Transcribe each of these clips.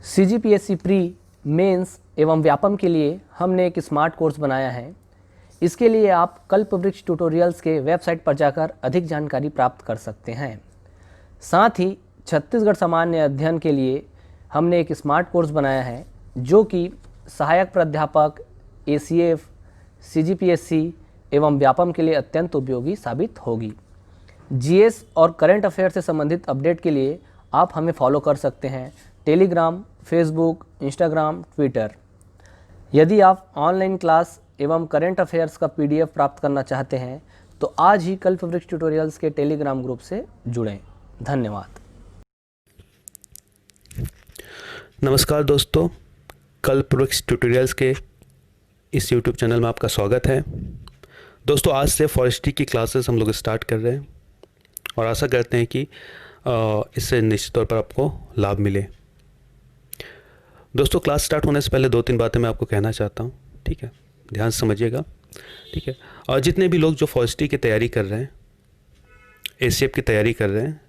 CGPSC pre, mains एवं व्यापम के लिए हमने एक स्मार्ट कोर्स बनाया है। इसके लिए आप कल्पवृक्ष ट्यूटोरियल्स के वेबसाइट पर जाकर अधिक जानकारी प्राप्त कर सकते हैं। साथ ही छत्तीसगढ़ सामान्य अध्ययन के लिए हमने एक स्मार्ट कोर्स बनाया है जो कि सहायक प्राध्यापक, ACF, CGPSC एवं व्यापम के लिए अत्यंत उपयोगी साबित होगी। GS और करंट अफेयर से संबंधित अपडेट के लिए आप हमें फॉलो कर सकते हैं टेलीग्राम, फेसबुक, इंस्टाग्राम, ट्विटर। यदि आप ऑनलाइन क्लास एवं करंट अफेयर्स का PDF प्राप्त करना चाहते हैं तो आज ही कल्पवृक्ष ट्यूटोरियल्स के टेलीग्राम ग्रुप से जुड़ें। धन्यवाद। नमस्कार दोस्तों, कल्पवृक्ष ट्यूटोरियल्स के इस YouTube चैनल में आपका स्वागत है। दोस्तों, आज से फॉरेस्ट्री की क्लासेस हम लोग स्टार्ट कर रहे हैं और आशा करते हैं कि इससे निश्चित तौर पर आपको लाभ मिले। दोस्तों, क्लास स्टार्ट होने से पहले 2-3 बातें मैं आपको कहना चाहता हूँ, ठीक है? ध्यान से समझिएगा, ठीक है? और जितने भी लोग जो फॉरेस्ट्री की तैयारी कर रहे हैं, ACF की तैयारी कर रहे हैं,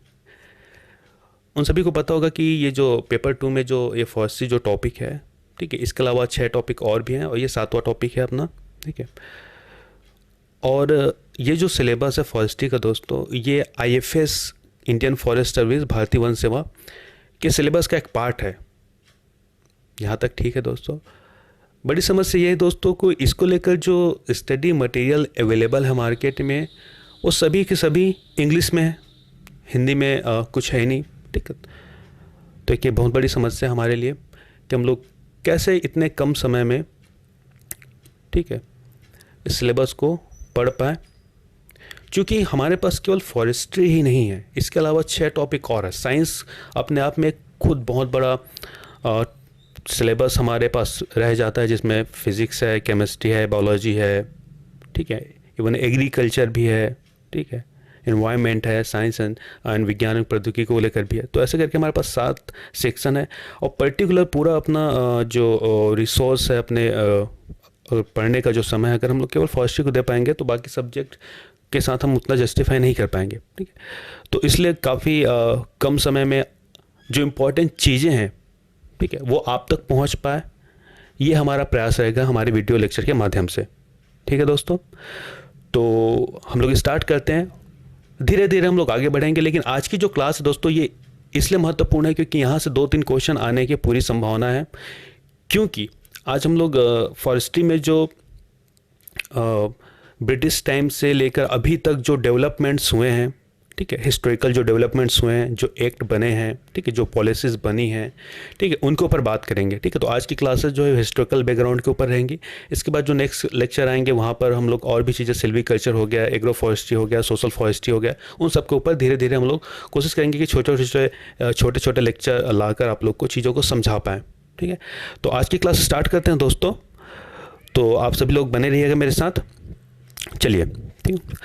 उन सभी को पता होगा कि ये जो पेपर 2 में जो ये फॉरेस्ट्री जो टॉपिक है, ठीक है, इसके अलावा 6 टॉपिक और भी हैं और ये 7वां टॉपिक है अपना, ठीक है? और ये जो सिलेबस है फॉरेस्ट्री का दोस्तों, ये IFS इंडियन फॉरेस्ट सर्विस भारतीय वन सेवा के सिलेबस का एक पार्ट है। यहाँ तक ठीक है दोस्तों? बड़ी समस्या ये है दोस्तों को इसको लेकर जो स्टडी मटेरियल अवेलेबल है मार्केट में वो सभी के सभी इंग्लिश में है, हिंदी में कुछ है ही नहीं, ठीक है? तो एक ये बहुत बड़ी समस्या हमारे लिए कि हम लोग कैसे इतने कम समय में, ठीक है, इस सिलेबस को पढ़ पाए, क्योंकि हमारे पास केवल फॉरेस्ट्री ही नहीं है, इसके अलावा 6 टॉपिक और है। साइंस अपने आप में खुद बहुत बड़ा सिलेबस हमारे पास रह जाता है, जिसमें फिज़िक्स है, केमिस्ट्री है, बायोलॉजी है, ठीक है, इवन एग्रीकल्चर भी है, ठीक है, एनवायरनमेंट है, साइंस एंड विज्ञान प्रौद्योगिकी को लेकर भी है। तो ऐसे करके हमारे पास 7 सेक्शन है और पर्टिकुलर पूरा अपना जो रिसोर्स है अपने पढ़ने का जो समय है, अगर हम लोग केवल फॉरेस्ट्री को दे पाएंगे तो बाकी सब्जेक्ट के साथ हम उतना जस्टिफाई नहीं कर पाएंगे, ठीक है? तो इसलिए काफ़ी कम समय में जो इम्पोर्टेंट चीज़ें हैं, ठीक है, वो आप तक पहुंच पाए, ये हमारा प्रयास रहेगा हमारे वीडियो लेक्चर के माध्यम से, ठीक है दोस्तों? तो हम लोग स्टार्ट करते हैं, धीरे धीरे हम लोग आगे बढ़ेंगे। लेकिन आज की जो क्लास है दोस्तों, ये इसलिए महत्वपूर्ण है क्योंकि यहाँ से 2-3 क्वेश्चन आने की पूरी संभावना है, क्योंकि आज हम लोग फॉरेस्ट्री में जो ब्रिटिश टाइम से लेकर अभी तक जो डेवलपमेंट्स हुए हैं, ठीक है, हिस्टोरिकल जो डेवलपमेंट्स हुए हैं, जो एक्ट बने हैं, ठीक है, जो पॉलिसीज़ बनी हैं, ठीक है, उनके ऊपर बात करेंगे, ठीक है? तो आज की क्लासेस जो है हिस्टोरिकल बैकग्राउंड के ऊपर रहेंगी। इसके बाद जो नेक्स्ट लेक्चर आएंगे वहाँ पर हम लोग और भी चीज़ें, सिल्वीकल्चर हो गया, एग्रो फॉरेस्ट्री हो गया, सोशल फॉरेस्ट्री हो गया, उन सब के ऊपर धीरे धीरे हम लोग कोशिश करेंगे कि छोटे छोटे लेक्चर लाकर आप लोग को चीज़ों को समझा पाएँ, ठीक है? तो आज की क्लास स्टार्ट करते हैं दोस्तों। तो आप सभी लोग बने रहिएगा मेरे साथ, चलिए, ठीक है?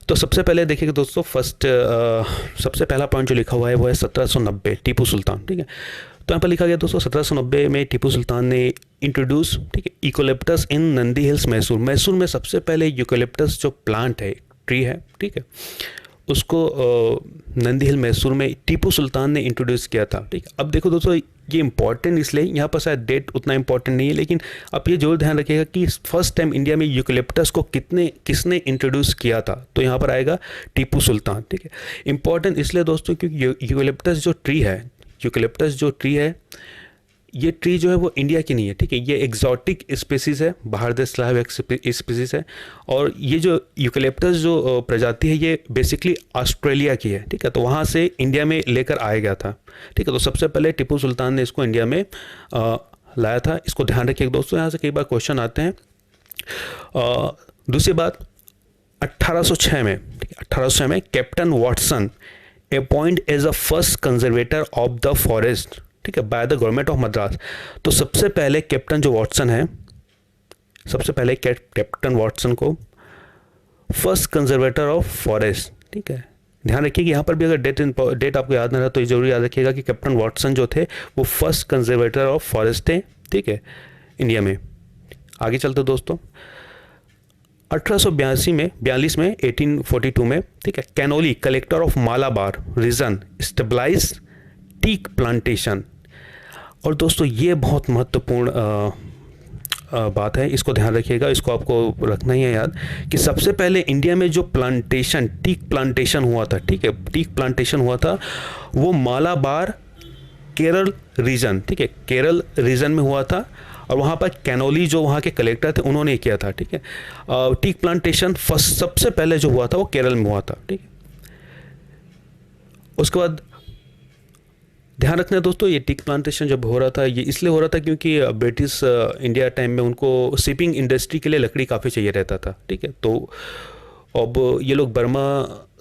तो सबसे पहले देखिएगा दोस्तों, सबसे पहला पॉइंट जो लिखा हुआ है वो है 1790, टीपू सुल्तान, ठीक है? तो यहाँ पर लिखा गया दोस्तों 1790 में टीपू सुल्तान ने इंट्रोड्यूस, ठीक है, यूकेलिप्टस इन नंदी हिल्स, मैसूर। मैसूर में सबसे पहले यूकेलिप्टस जो प्लांट है, ट्री है, ठीक है, उसको नंदी हिल मैसूर में टीपू सुल्तान ने इंट्रोड्यूस किया था, ठीक है? अब देखो दोस्तों, ये इंपॉर्टेंट इसलिए, यहाँ पर शायद डेट उतना इंपॉर्टेंट नहीं है, लेकिन आप ये जरूर ध्यान रखिएगा कि फर्स्ट टाइम इंडिया में यूकेलिप्टस को किसने इंट्रोड्यूस किया था, तो यहाँ पर आएगा टीपू सुल्तान, ठीक है? इंपॉर्टेंट इसलिए दोस्तों क्योंकि यूकेलिप्टस जो ट्री है, ये ट्री जो है वो इंडिया की नहीं है, ठीक है? ये एग्जॉटिक स्पीसीज़ है, बाहर देश लाया हुआ स्पीसीज़ है। और ये जो यूकेलिप्टस जो प्रजाति है ये बेसिकली ऑस्ट्रेलिया की है, ठीक है? तो वहाँ से इंडिया में लेकर आया गया था, ठीक है? तो सबसे पहले टीपू सुल्तान ने इसको इंडिया में लाया था। इसको ध्यान रखिए दोस्तों, यहाँ से कई बार क्वेश्चन आते हैं। दूसरी बात, 1806 में, ठीक है, 1806 में captain Watson appoint as a first conservator of the forest, ठीक है, by the government of Madras. तो सबसे पहले कैप्टन जो वॉटसन है, सबसे पहले कैप्टन वॉटसन को फर्स्ट कंजर्वेटर ऑफ फॉरेस्ट, ठीक है? ध्यान रखिए कि यहाँ पर भी अगर डेट आपको याद ना रहा तो ये जरूर याद रखिएगा कि कैप्टन वॉटसन जो थे वो फर्स्ट कंजर्वेटर ऑफ फॉरेस्ट थे, ठीक है, इंडिया में। आगे चलते दोस्तों, 1842 में 1842 में, ठीक है, Conolly collector of Malabar region stabilise teak plantation. और दोस्तों ये बहुत महत्वपूर्ण बात है, इसको ध्यान रखिएगा, इसको आपको रखना ही है याद कि सबसे पहले इंडिया में जो प्लांटेशन, टीक प्लांटेशन हुआ था, ठीक है, टीक प्लांटेशन हुआ था, वो मालाबार केरल रीजन, ठीक है, केरल रीजन में हुआ था। और वहाँ पर कैनोली जो वहाँ के कलेक्टर थे उन्होंने किया था, ठीक है। टीक प्लांटेशन फर्स्ट सबसे पहले जो हुआ था वो केरल में हुआ था, ठीक है। उसके बाद ध्यान रखना दोस्तों, ये टीक प्लांटेशन जब हो रहा था ये इसलिए हो रहा था क्योंकि ब्रिटिश इंडिया टाइम में उनको शिपिंग इंडस्ट्री के लिए लकड़ी काफ़ी चाहिए रहता था, ठीक है। तो अब ये लोग बर्मा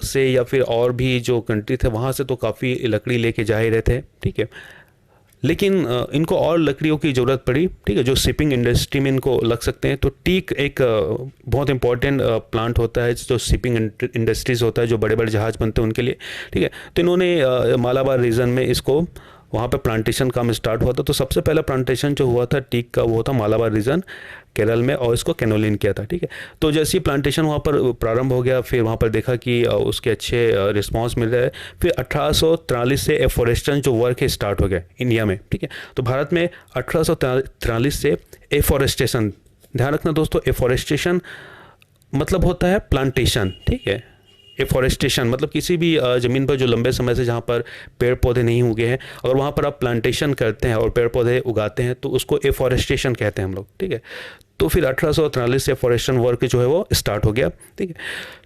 से या फिर और भी जो कंट्री थे वहाँ से तो काफ़ी लकड़ी लेके जा ही रहे थे, ठीक है। लेकिन इनको और लकड़ियों की ज़रूरत पड़ी, ठीक है, जो शिपिंग इंडस्ट्री में इनको लग सकते हैं। तो टीक एक बहुत इंपॉर्टेंट प्लांट होता है जो शिपिंग इंडस्ट्रीज़ होता है, जो बड़े बड़े जहाज़ बनते हैं उनके लिए, ठीक है। तो इन्होंने मालाबार रीजन में इसको वहाँ पे प्लांटेशन काम स्टार्ट हुआ था। तो सबसे पहला प्लांटेशन जो हुआ था टीक का वो था मालाबार रीजन केरल में, और इसको कैनोलिन किया था, ठीक है। तो जैसे ही प्लांटेशन वहाँ पर प्रारंभ हो गया, फिर वहाँ पर देखा कि उसके अच्छे रिस्पांस मिल रहा है। फिर 1843 से एफॉरेस्टेशन जो वर्क है स्टार्ट हो गया इंडिया में, ठीक है। तो भारत में 1843 से एफॉरेस्टेशन, ध्यान रखना दोस्तों, एफॉरेस्टेशन मतलब होता है प्लांटेशन, ठीक है। एफॉरेस्टेशन मतलब किसी भी ज़मीन पर जो लंबे समय से जहाँ पर पेड़ पौधे नहीं उगे हैं, अगर वहाँ पर आप प्लांटेशन करते हैं और पेड़ पौधे उगाते हैं तो उसको एफॉरेस्टेशन कहते हैं हम लोग, ठीक है। तो फिर 1843 से एफॉरेस्टेशन वर्क जो है वो स्टार्ट हो गया, ठीक है।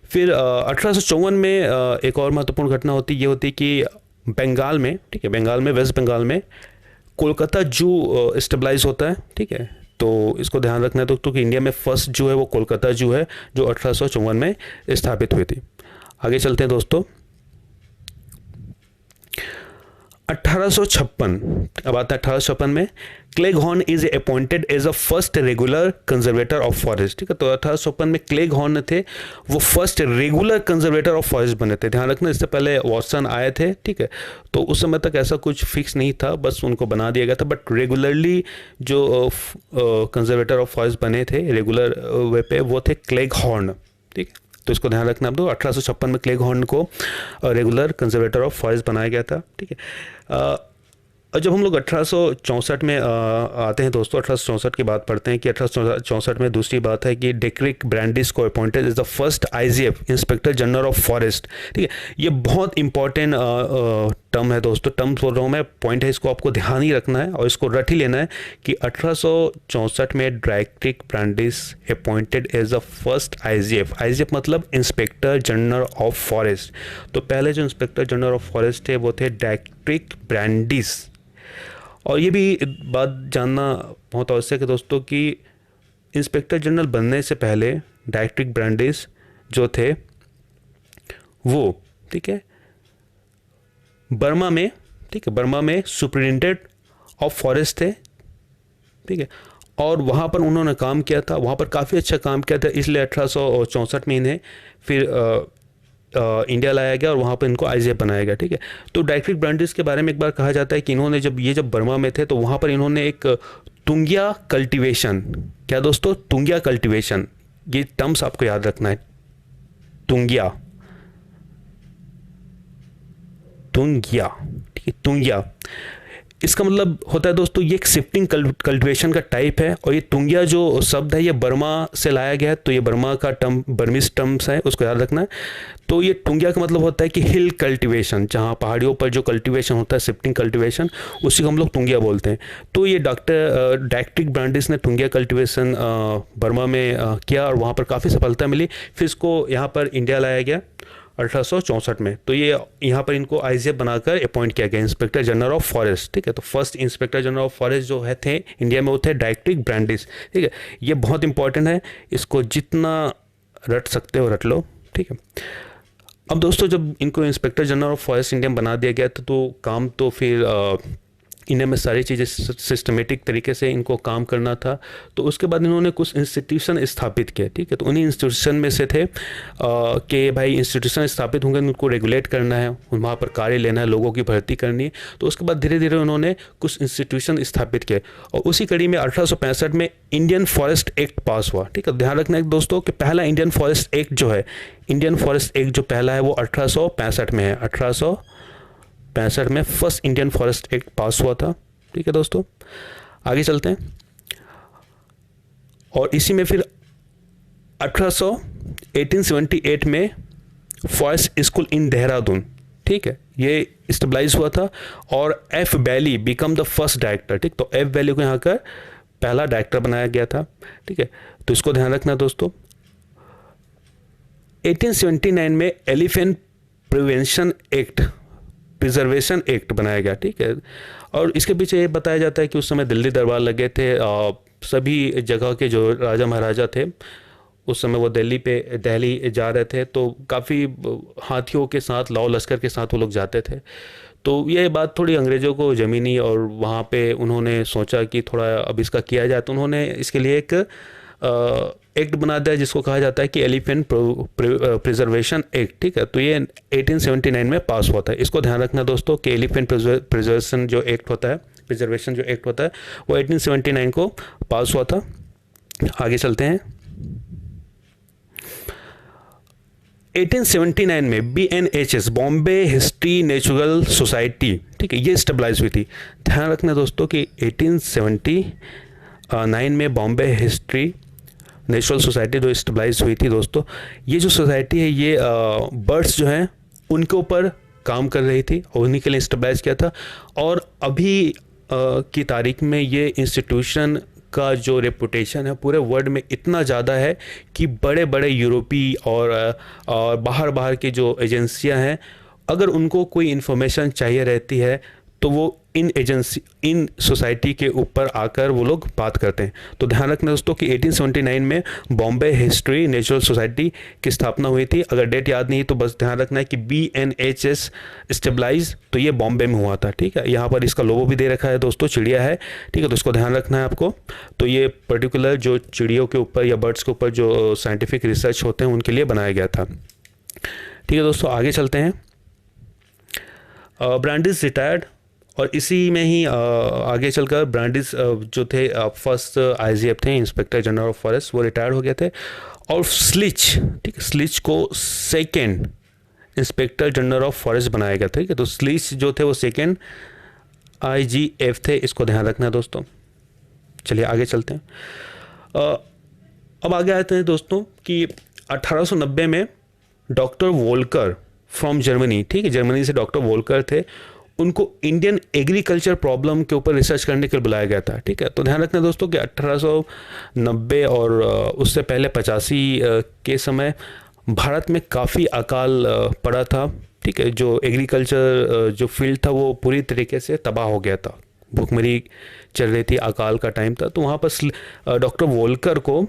फिर 1854 में एक और महत्वपूर्ण घटना होती ये होती कि बंगाल में, ठीक है, बंगाल में, वेस्ट बंगाल में कोलकाता जू स्टेबलाइज होता है, ठीक है। तो इसको ध्यान रखना है दोस्तों कि इंडिया में फर्स्ट जू है वो कोलकाता जू है, जो 1854 में स्थापित हुई थी। आगे चलते हैं दोस्तों। 1856, अब आता है 1856 में, Cleghorn is appointed as a first regular conservator of forest, ठीक है। तो 1856 में क्लेगहॉर्न थे वो first regular conservator of forest बने थे। ध्यान रखना, इससे पहले वॉटसन आए थे, ठीक है। तो उस समय तक ऐसा कुछ फिक्स नहीं था, बस उनको बना दिया गया था। बट रेगुलरली जो कंजर्वेटर ऑफ फॉरेस्ट बने थे रेगुलर वे पे वो थे क्लेगहॉर्न, ठीक है। तो इसको ध्यान रखना आप दो, 1856 में क्लेगहॉर्न को रेगुलर कंजर्वेटर ऑफ फॉरेस्ट बनाया गया था, ठीक है। और जब हम लोग 1864 में आते हैं दोस्तों, 1864 की बात पढ़ते हैं कि 1864 में दूसरी बात है कि डेक्रिक ब्रांडिस को appointed is the first IGF inspector general of forest, ठीक है। ये बहुत इंपॉर्टेंट टर्म है दोस्तों, टर्म बोल रहा हूँ मैं, पॉइंट है, इसको आपको ध्यान ही रखना है और इसको रट ही लेना है कि 1864 में Dietrich Brandis appointed as the first IGF. IGF मतलब इंस्पेक्टर जनरल ऑफ फॉरेस्ट। तो पहले जो इंस्पेक्टर जनरल ऑफ फॉरेस्ट थे वो थे डेक्रिक ब्रांडिस। और ये भी बात जानना बहुत आवश्यक है दोस्तों कि इंस्पेक्टर जनरल बनने से पहले डेक्रिक ब्रांडिस जो थे वो, ठीक है, बर्मा में, ठीक है, बर्मा में सुपरिटेंडेंट ऑफ फॉरेस्ट थे, ठीक है। और वहाँ पर उन्होंने काम किया था, वहाँ पर काफ़ी अच्छा काम किया था, इसलिए 1864 में इन्हें फिर इंडिया लाया गया और वहाँ पर इनको आईजीएफ बनाया गया, ठीक है। तो डेक्रिक ब्रांडिस के बारे में एक बार कहा जाता है कि इन्होंने जब बर्मा में थे तो वहाँ पर इन्होंने एक तुंगिया कल्टीवेशन, क्या दोस्तों, तुंगिया कल्टीवेशन, ये टर्म्स आपको याद रखना है, तुंगिया, तुंगिया, ठीक है, तुंगिया, इसका मतलब होता है दोस्तों ये एक शिफ्टिंग कल्टीवेशन का टाइप है। और ये तुंगिया जो शब्द है ये बर्मा से लाया गया है, तो ये बर्मा का टर्म, बर्मीज टर्म्स है, उसको याद रखना है। तो ये तुंगिया का मतलब होता है कि हिल कल्टीवेशन, जहाँ पहाड़ियों पर जो कल्टीवेशन होता है, शिफ्टिंग कल्टीवेशन, उसी को हम लोग तुंगिया बोलते हैं। तो ये डॉक्टर डेक्रिक ब्रांडिस ने तुंगिया कल्टीवेशन बर्मा में किया और वहाँ पर काफ़ी सफलता मिली। फिर इसको यहाँ पर इंडिया लाया गया 1864 में। तो ये यहाँ पर इनको आईजीएफ बनाकर अपॉइंट किया गया, इंस्पेक्टर जनरल ऑफ फॉरेस्ट, ठीक है। तो first inspector general of forest जो है थे इंडिया में वो थे डेक्रिक ब्रांडिस, ठीक है। ये बहुत इंपॉर्टेंट है, इसको जितना रट सकते हो रट लो, ठीक है। अब दोस्तों जब इनको inspector general of forest India में बना दिया गया था तो काम तो फिर इंडिया में सारी चीज़ें सिस्टमेटिक तरीके से इनको काम करना था। तो उसके बाद इन्होंने कुछ इंस्टीट्यूशन स्थापित किए, ठीक है। तो उन्हीं इंस्टीट्यूशन में से थे कि भाई इंस्टीट्यूशन स्थापित होंगे, उनको रेगुलेट करना है, वहाँ पर कार्य लेना है, लोगों की भर्ती करनी है। तो उसके बाद धीरे धीरे उन्होंने कुछ इंस्टीट्यूशन स्थापित किए और उसी कड़ी में 1865 में इंडियन फॉरेस्ट एक्ट पास हुआ, ठीक है। ध्यान रखना है दोस्तों कि पहला इंडियन फॉरेस्ट एक्ट जो है, इंडियन फॉरेस्ट एक्ट जो पहला है वो 1865 में है। 1865 में फर्स्ट इंडियन फॉरेस्ट एक्ट पास हुआ था, ठीक है दोस्तों, आगे चलते हैं। और इसी में फिर 1878 में फॉरेस्ट स्कूल इन देहरादून, ठीक है, ये स्टेबलाइज हुआ था। और F Bailey become the first director, ठीक, तो एफ बैली को यहाँ का पहला डायरेक्टर बनाया गया था, ठीक है, तो इसको ध्यान रखना दोस्तों। 1879 में एलिफेंट प्रिजर्वेशन एक्ट बनाया गया, ठीक है। और इसके पीछे ये बताया जाता है कि उस समय दिल्ली दरबार लगे थे, सभी जगह के जो राजा महाराजा थे उस समय वो दिल्ली जा रहे थे, तो काफ़ी हाथियों के साथ, लाओ लश्कर के साथ वो लोग जाते थे। तो ये बात थोड़ी अंग्रेज़ों को जमी नहीं, और वहाँ पे उन्होंने सोचा कि थोड़ा अब इसका किया जाए, तो उन्होंने इसके लिए एक एक्ट बना दिया जिसको कहा जाता है कि एलिफेंट प्रिजर्वेशन एक्ट, ठीक है। तो ये 1879 में पास हुआ था। इसको ध्यान रखना दोस्तों कि एलिफेंट प्रिजर्वेशन जो एक्ट होता है, प्रिजर्वेशन जो एक्ट होता है वो 1879 को पास हुआ था। आगे चलते हैं। 1879 में BNHS, Bombay history natural society, ठीक है, ये स्टेबलाइज हुई थी। ध्यान रखना दोस्तों कि 1879 में बॉम्बे हिस्ट्री नेचुरल सोसाइटी जो स्टेबलाइज हुई थी दोस्तों, ये जो सोसाइटी है ये बर्ड्स जो हैं उनके ऊपर काम कर रही थी और उन्हीं के लिए स्टेबलाइज किया था। और अभी की तारीख में ये इंस्टीट्यूशन का जो रेपुटेशन है पूरे वर्ल्ड में इतना ज़्यादा है कि बड़े बड़े यूरोपीय और बाहर की जो एजेंसियां हैं, अगर उनको कोई इन्फॉर्मेशन चाहिए रहती है तो वो इन सोसाइटी के ऊपर आकर वो लोग बात करते हैं। तो ध्यान रखना दोस्तों कि 1879 में बॉम्बे हिस्ट्री नेचुरल सोसाइटी की स्थापना हुई थी। अगर डेट याद नहीं तो बस ध्यान रखना है कि BNHS स्टेबलाइज, तो ये बॉम्बे में हुआ था, ठीक है। यहाँ पर इसका लोगो भी दे रखा है दोस्तों, चिड़िया है, ठीक है, तो इसको ध्यान रखना है आपको। तो ये पर्टिकुलर जो चिड़ियों के ऊपर या बर्ड्स के ऊपर जो साइंटिफिक रिसर्च होते हैं उनके लिए बनाया गया था, ठीक है दोस्तों। आगे चलते हैं। ब्रांडिस रिटायर्ड, और इसी में ही आगे चलकर ब्रांडिस जो थे फर्स्ट IGF थे, इंस्पेक्टर जनरल ऑफ फॉरेस्ट, वो रिटायर्ड हो गए थे। और स्लिच, ठीक है, स्लिच को second inspector general of forest बनाया गया था, ठीक है। तो स्लिच जो थे वो सेकेंड IGF थे, इसको ध्यान रखना है दोस्तों। चलिए आगे चलते हैं। अब आगे आते हैं दोस्तों कि 1890 में डॉक्टर वोल्कर फ्रॉम जर्मनी, ठीक है, जर्मनी से डॉक्टर वोल्कर थे, उनको इंडियन एग्रीकल्चर प्रॉब्लम के ऊपर रिसर्च करने के लिए बुलाया गया था, ठीक है। तो ध्यान रखना दोस्तों कि 1890 और उससे पहले 85 के समय भारत में काफ़ी अकाल पड़ा था, ठीक है। जो एग्रीकल्चर जो फील्ड था वो पूरी तरीके से तबाह हो गया था, भूखमरी चल रही थी, अकाल का टाइम था। तो वहाँ पर डॉक्टर वोल्कर को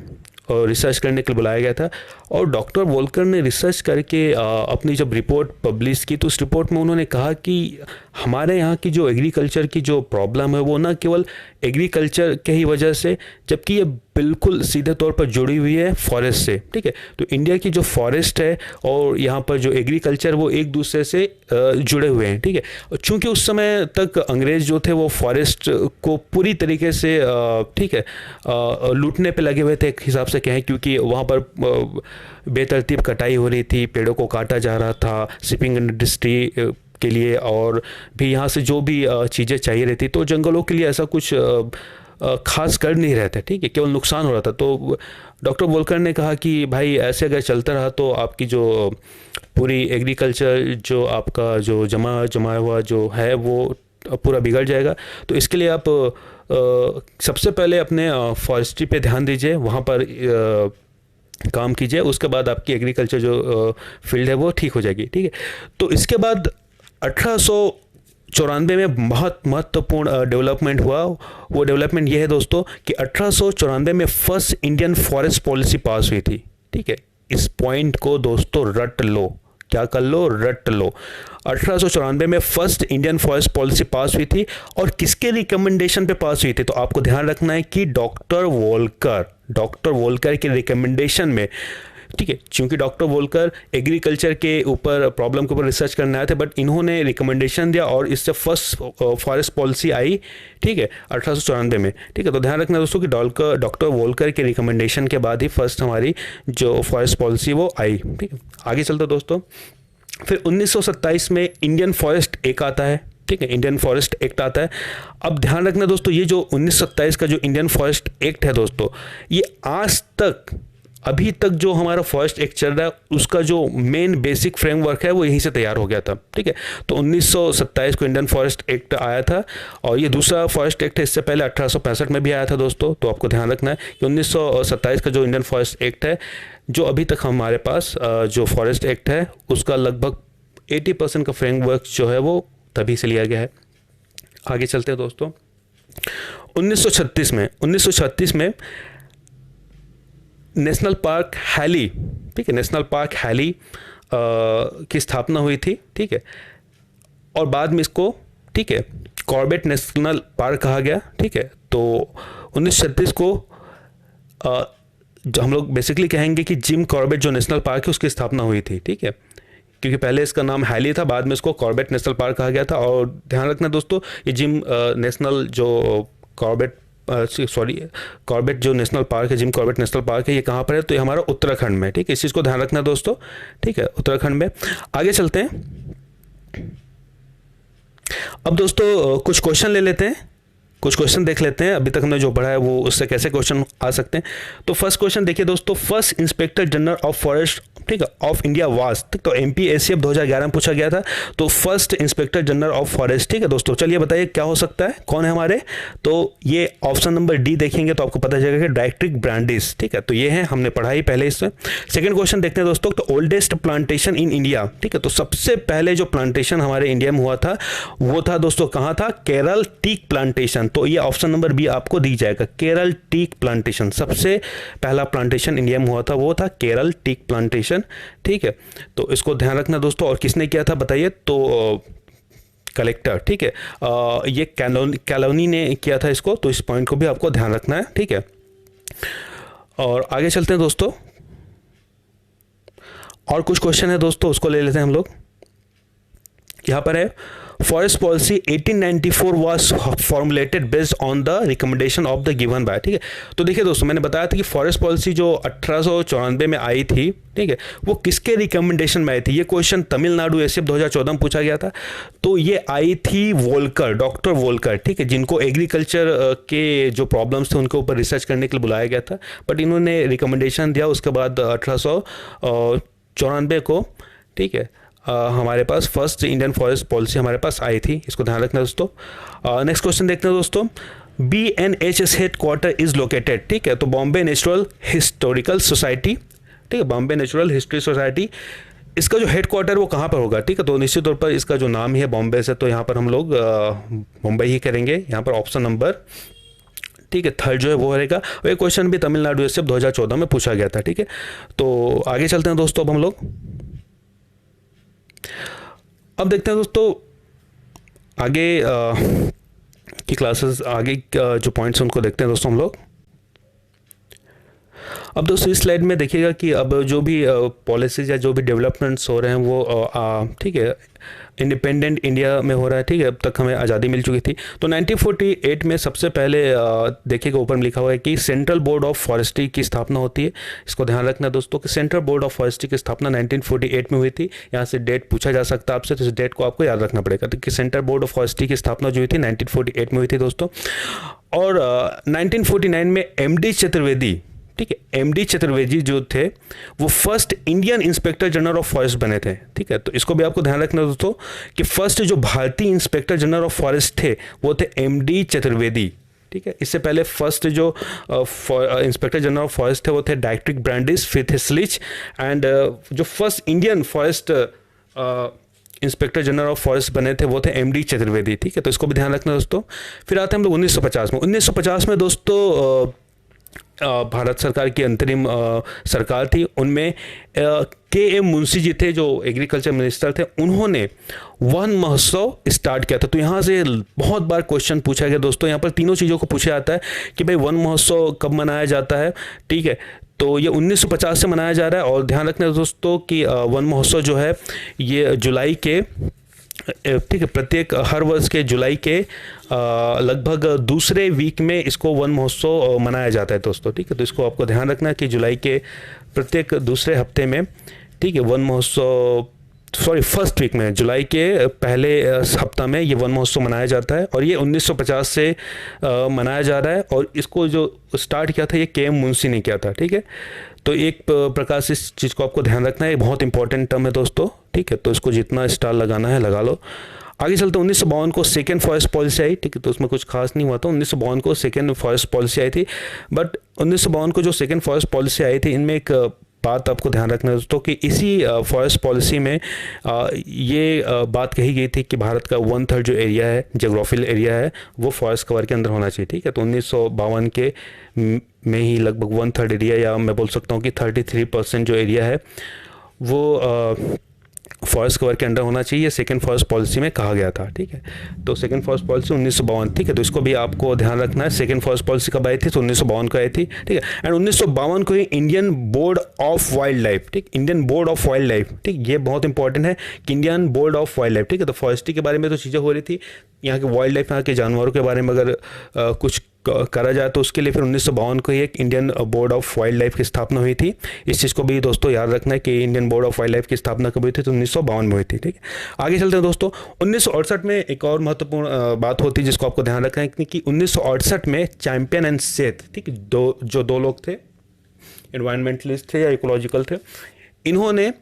रिसर्च करने के लिए बुलाया गया था। और डॉक्टर वोल्कर ने रिसर्च करके अपनी जब रिपोर्ट पब्लिश की, तो उस रिपोर्ट में उन्होंने कहा कि हमारे यहाँ की जो एग्रीकल्चर की जो प्रॉब्लम है वो ना केवल एग्रीकल्चर के ही वजह से, जबकि ये बिल्कुल सीधे तौर पर जुड़ी हुई है फॉरेस्ट से, ठीक है। तो इंडिया की जो फॉरेस्ट है और यहाँ पर जो एग्रीकल्चर वो एक दूसरे से जुड़े हुए हैं, ठीक है। चूँकि उस समय तक अंग्रेज़ जो थे वो फॉरेस्ट को पूरी तरीके से, ठीक है, लूटने पे लगे हुए थे एक हिसाब से कहें, क्योंकि वहाँ पर बेतरतीब कटाई हो रही थी, पेड़ों को काटा जा रहा था शिपिंग इंडस्ट्री के लिए, और भी यहाँ से जो भी चीज़ें चाहिए रहती, तो जंगलों के लिए ऐसा कुछ खास कर नहीं रहे थे, ठीक है, केवल नुकसान हो रहा था। तो डॉक्टर वोल्कर ने कहा कि भाई ऐसे अगर चलता रहा तो आपकी जो पूरी एग्रीकल्चर जो आपका जो जमा हुआ जो है वो पूरा बिगड़ जाएगा। तो इसके लिए आप सबसे पहले अपने फॉरेस्ट्री पे ध्यान दीजिए, वहाँ पर काम कीजिए, उसके बाद आपकी एग्रीकल्चर जो फील्ड है वो ठीक हो जाएगी, ठीक है। तो इसके बाद 1894 में बहुत महत्वपूर्ण डेवलपमेंट हुआ। वो डेवलपमेंट ये है दोस्तों कि 1894 में फर्स्ट इंडियन फॉरेस्ट पॉलिसी पास हुई थी, ठीक है। इस पॉइंट को दोस्तों रट लो, क्या कर लो, रट लो। 1894 में फर्स्ट इंडियन फॉरेस्ट पॉलिसी पास हुई थी, और किसके रिकमेंडेशन पे पास हुई थी, तो आपको ध्यान रखना है कि डॉक्टर वोल्कर के रिकमेंडेशन में, ठीक है। क्योंकि डॉक्टर वोल्कर एग्रीकल्चर के ऊपर प्रॉब्लम के ऊपर रिसर्च करने आए थे, बट इन्होंने रिकमेंडेशन दिया और इससे फर्स्ट फॉरेस्ट पॉलिसी आई, ठीक है, 1894 में, ठीक है। तो ध्यान रखना दोस्तों कि डॉक्टर वोल्कर के रिकमेंडेशन के बाद ही फर्स्ट हमारी जो फॉरेस्ट पॉलिसी वो आई, ठीक है। आगे चलते दोस्तों, फिर 1927 में इंडियन फॉरेस्ट एक्ट आता है, ठीक है, इंडियन फॉरेस्ट एक्ट आता है। अब ध्यान रखना दोस्तों, ये जो 1927 का जो इंडियन फॉरेस्ट एक्ट है दोस्तों, ये आज तक अभी तक जो हमारा फॉरेस्ट एक्ट चल रहा है उसका जो मेन बेसिक फ्रेमवर्क है वो यहीं से तैयार हो गया था। ठीक है, तो 1927 को इंडियन फॉरेस्ट एक्ट आया था और ये दूसरा फॉरेस्ट एक्ट है, इससे पहले 1865 में भी आया था दोस्तों। तो आपको ध्यान रखना है कि 1927 का जो इंडियन फॉरेस्ट एक्ट है, जो अभी तक हमारे पास जो फॉरेस्ट एक्ट है उसका लगभग 80% का फ्रेमवर्क जो है वो तभी से लिया गया है। आगे चलते हैं दोस्तों। 1936 में नेशनल पार्क हैली, ठीक है, नेशनल पार्क हैली की स्थापना हुई थी। ठीक है, और बाद में इसको, ठीक है, कॉर्बेट नेशनल पार्क कहा गया। ठीक है, तो 1936 को जो हम लोग बेसिकली कहेंगे कि जिम कॉर्बेट जो नेशनल पार्क है उसकी स्थापना हुई थी। ठीक है, क्योंकि पहले इसका नाम हैली था, बाद में इसको कॉर्बेट नेशनल पार्क कहा गया था। और ध्यान रखना दोस्तों, ये जिम नेशनल जो कॉर्बेट जो नेशनल पार्क है, जिम कॉर्बेट नेशनल पार्क है, ये कहाँ पर है? तो ये हमारा उत्तराखंड में। ठीक है, इस चीज़ को ध्यान रखना दोस्तों। ठीक है, उत्तराखंड में। आगे चलते हैं। अब दोस्तों कुछ क्वेश्चन ले लेते हैं, कुछ क्वेश्चन देख लेते हैं अभी तक हमने जो पढ़ा है वो, उससे कैसे क्वेश्चन आ सकते हैं। तो फर्स्ट क्वेश्चन देखिए दोस्तों, first inspector general of forest, ठीक है, ऑफ इंडिया वाज, तो MPACF 2011 में पूछा गया था। तो first inspector general of forest, ठीक है दोस्तों, चलिए बताइए क्या हो सकता है, कौन है हमारे? तो ये ऑप्शन नंबर डी देखेंगे तो आपको पता चलेगा कि डाइट्रिक ब्रांडिस। ठीक है, तो ये है, हमने पढ़ा ही पहले इससे। सेकंड क्वेश्चन देखते हैं दोस्तों, तो ओल्डेस्ट प्लांटेशन इन इंडिया, ठीक है, तो सबसे पहले जो प्लांटेशन हमारे इंडिया में हुआ था वो था दोस्तों, कहाँ था? Kerala teak plantation. तो ये ऑप्शन नंबर बी आपको दी जाएगा, केरल टीक प्लांटेशन। सबसे पहला प्लांटेशन इंडिया में हुआ था वो था केरल टीक प्लांटेशन। ठीक है, तो इसको ध्यान रखना दोस्तों। और किसने किया था बताइए? तो कलेक्टर, ठीक है, ये कैलोनी ने किया था इसको, तो इस पॉइंट को भी आपको ध्यान रखना है। ठीक है, और आगे चलते हैं दोस्तों। और कुछ क्वेश्चन है दोस्तों, उसको ले लेते हैं हम लोग। यहां पर है, forest policy 1894 was formulated based on the recommendation of the given by. ठीक है, तो देखिए दोस्तों, मैंने बताया था कि फॉरेस्ट पॉलिसी जो 1894 में आई थी, ठीक है, वो किसके रिकमेंडेशन में आई थी? ये क्वेश्चन तमिलनाडु ACF 2014 में पूछा गया था। तो ये आई थी वोल्कर, डॉक्टर वोल्कर, ठीक है, जिनको एग्रीकल्चर के जो प्रॉब्लम्स थे उनके ऊपर रिसर्च करने के लिए बुलाया गया था, बट इन्होंने रिकमेंडेशन दिया। उसके बाद 1894 को, ठीक है, हमारे पास फर्स्ट इंडियन फॉरेस्ट पॉलिसी हमारे पास आई थी। इसको ध्यान रखना दोस्तों। नेक्स्ट क्वेश्चन देखते हैं दोस्तों, BNHS head quarter is located, ठीक है, तो बॉम्बे नेचुरल हिस्टोरिकल सोसाइटी, ठीक है, बॉम्बे नेचुरल हिस्ट्री सोसाइटी, इसका जो हेड क्वार्टर वो कहाँ पर होगा? ठीक है, तो निश्चित तौर पर इसका जो नाम ही है बॉम्बे से, तो यहाँ पर हम लोग मुंबई ही करेंगे। यहाँ पर ऑप्शन नंबर, ठीक है, थर्ड जो है वो रहेगा। और ये क्वेश्चन भी तमिलनाडु ACF 2014 में पूछा गया था। ठीक है, तो आगे चलते हैं दोस्तों। अब हम लोग अब देखते हैं दोस्तों आगे की क्लासेस, आगे जो पॉइंट्स हैं उनको देखते हैं दोस्तों हम लोग। अब दोस्तों इस स्लाइड में देखिएगा कि अब जो भी पॉलिसीज या जो भी डेवलपमेंट्स हो रहे हैं वो, ठीक है, इंडिपेंडेंट इंडिया में हो रहा है। ठीक है, अब तक हमें आज़ादी मिल चुकी थी। तो 1948 में सबसे पहले देखिएगा ऊपर में लिखा हुआ है कि सेंट्रल बोर्ड ऑफ फॉरेस्ट्री की स्थापना होती है। इसको ध्यान रखना दोस्तों कि सेंट्रल बोर्ड ऑफ फॉरेस्ट्री की स्थापना 1948 में हुई थी। यहाँ से डेट पूछा जा सकता है आपसे, तो इस डेट को आपको याद रखना पड़ेगा। तो कि सेंट्रल बोर्ड ऑफ फॉरेस्ट्री की स्थापना जो हुई थी 1948 में हुई थी दोस्तों। और 1949 में MD चतुर्वेदी, ठीक है, MD चतुर्वेदी जो थे वो first Indian inspector general of forest बने थे। ठीक है, तो इसको भी आपको ध्यान रखना दोस्तों कि फर्स्ट जो भारतीय इंस्पेक्टर जनरल ऑफ फॉरेस्ट थे वो थे MD चतुर्वेदी। ठीक है, इससे पहले फर्स्ट जो इंस्पेक्टर जनरल ऑफ फॉरेस्ट थे वो थे डाइट्रिक ब्रांडिस, फिर थे स्लिच, एंड जो first Indian forest inspector general of forest बने थे वो थे MD चतुर्वेदी। ठीक है, तो इसको भी ध्यान रखना दोस्तों। फिर आते हैं हम लोग 1950 में। 1950 में दोस्तों भारत सरकार की अंतरिम सरकार थी, उनमें KM मुंशी जी थे जो एग्रीकल्चर मिनिस्टर थे, उन्होंने वन महोत्सव स्टार्ट किया था। तो यहाँ से बहुत बार क्वेश्चन पूछा गया दोस्तों, यहाँ पर तीनों चीज़ों को पूछा जाता है कि भाई वन महोत्सव कब मनाया जाता है। ठीक है, तो ये 1950 से मनाया जा रहा है। और ध्यान रखना दोस्तों कि वन महोत्सव जो है ये जुलाई के, ठीक है, प्रत्येक हर वर्ष के जुलाई के लगभग दूसरे वीक में इसको वन महोत्सव मनाया जाता है दोस्तों। ठीक है, तो इसको आपको ध्यान रखना है कि जुलाई के प्रत्येक दूसरे हफ्ते में, ठीक है, वन महोत्सव फर्स्ट वीक में, जुलाई के पहले हफ्ता में ये वन महोत्सव मनाया जाता है और ये 1950 से मनाया जा रहा है। और इसको जो स्टार्ट किया था ये के एम मुंशी ने किया था, ठीक है। तो एक प्रकार से इस चीज़ को आपको ध्यान रखना है, बहुत इंपॉर्टेंट टर्म है दोस्तों, ठीक है। तो इसको जितना स्टार लगाना है लगा लो। आगे चलते 1952 को सेकेंड फॉरेस्ट पॉलिसी आई, ठीक है। तो उसमें कुछ खास नहीं हुआ था। 1952 को सेकेंड फॉरेस्ट पॉलिसी आई थी, बट 1952 को जो सेकेंड फॉरेस्ट पॉलिसी आई थी, इनमें एक बात आपको ध्यान रखना है दोस्तों कि इसी फॉरेस्ट पॉलिसी में ये बात कही गई थी कि भारत का 1/3 जो एरिया है, जोग्राफिकल एरिया है, वो फॉरेस्ट कवर के अंदर होना चाहिए, ठीक है। तो 1952 के में ही लगभग 1/3 एरिया, या मैं बोल सकता हूँ कि 33% जो एरिया है वो फॉरेस्ट कवर के अंडर होना चाहिए, सेकेंड फॉरेस्ट पॉलिसी में कहा गया था, ठीक है। तो सेकेंड फॉरेस्ट पॉलिसी 1952, ठीक है। तो इसको भी आपको ध्यान रखना है। सेकेंड फॉरेस्ट पॉलिसी कब आई थी? तो 1952 को आई थी, ठीक है। एंड 1952 को ही Indian board of wild life, ठीक, Indian board of wild life, ठीक, ये बहुत इंपॉर्टेंट है कि Indian board of wild life, ठीक है। तो फॉरेस्ट्री के बारे में तो चीज़ें हो रही थी, यहाँ के वाइल्ड लाइफ, यहाँ के जानवरों के बारे में अगर कुछ करा जाए तो उसके लिए फिर 1952 को ही एक Indian board of wild life की स्थापना हुई थी। इस चीज़ को भी दोस्तों याद रखना है कि Indian board of wild life की स्थापना कब हुई थी? तो 1952 में हुई थी, ठीक है। आगे चलते हैं दोस्तों। 1968 में एक और महत्वपूर्ण बात होती है जिसको आपको ध्यान रखना है कि 1968 में चैंपियन एंड सेथ, ठीक, दो लोग थे, एनवायरमेंटलिस्ट थे या इकोलॉजिकल थे, इन्होंने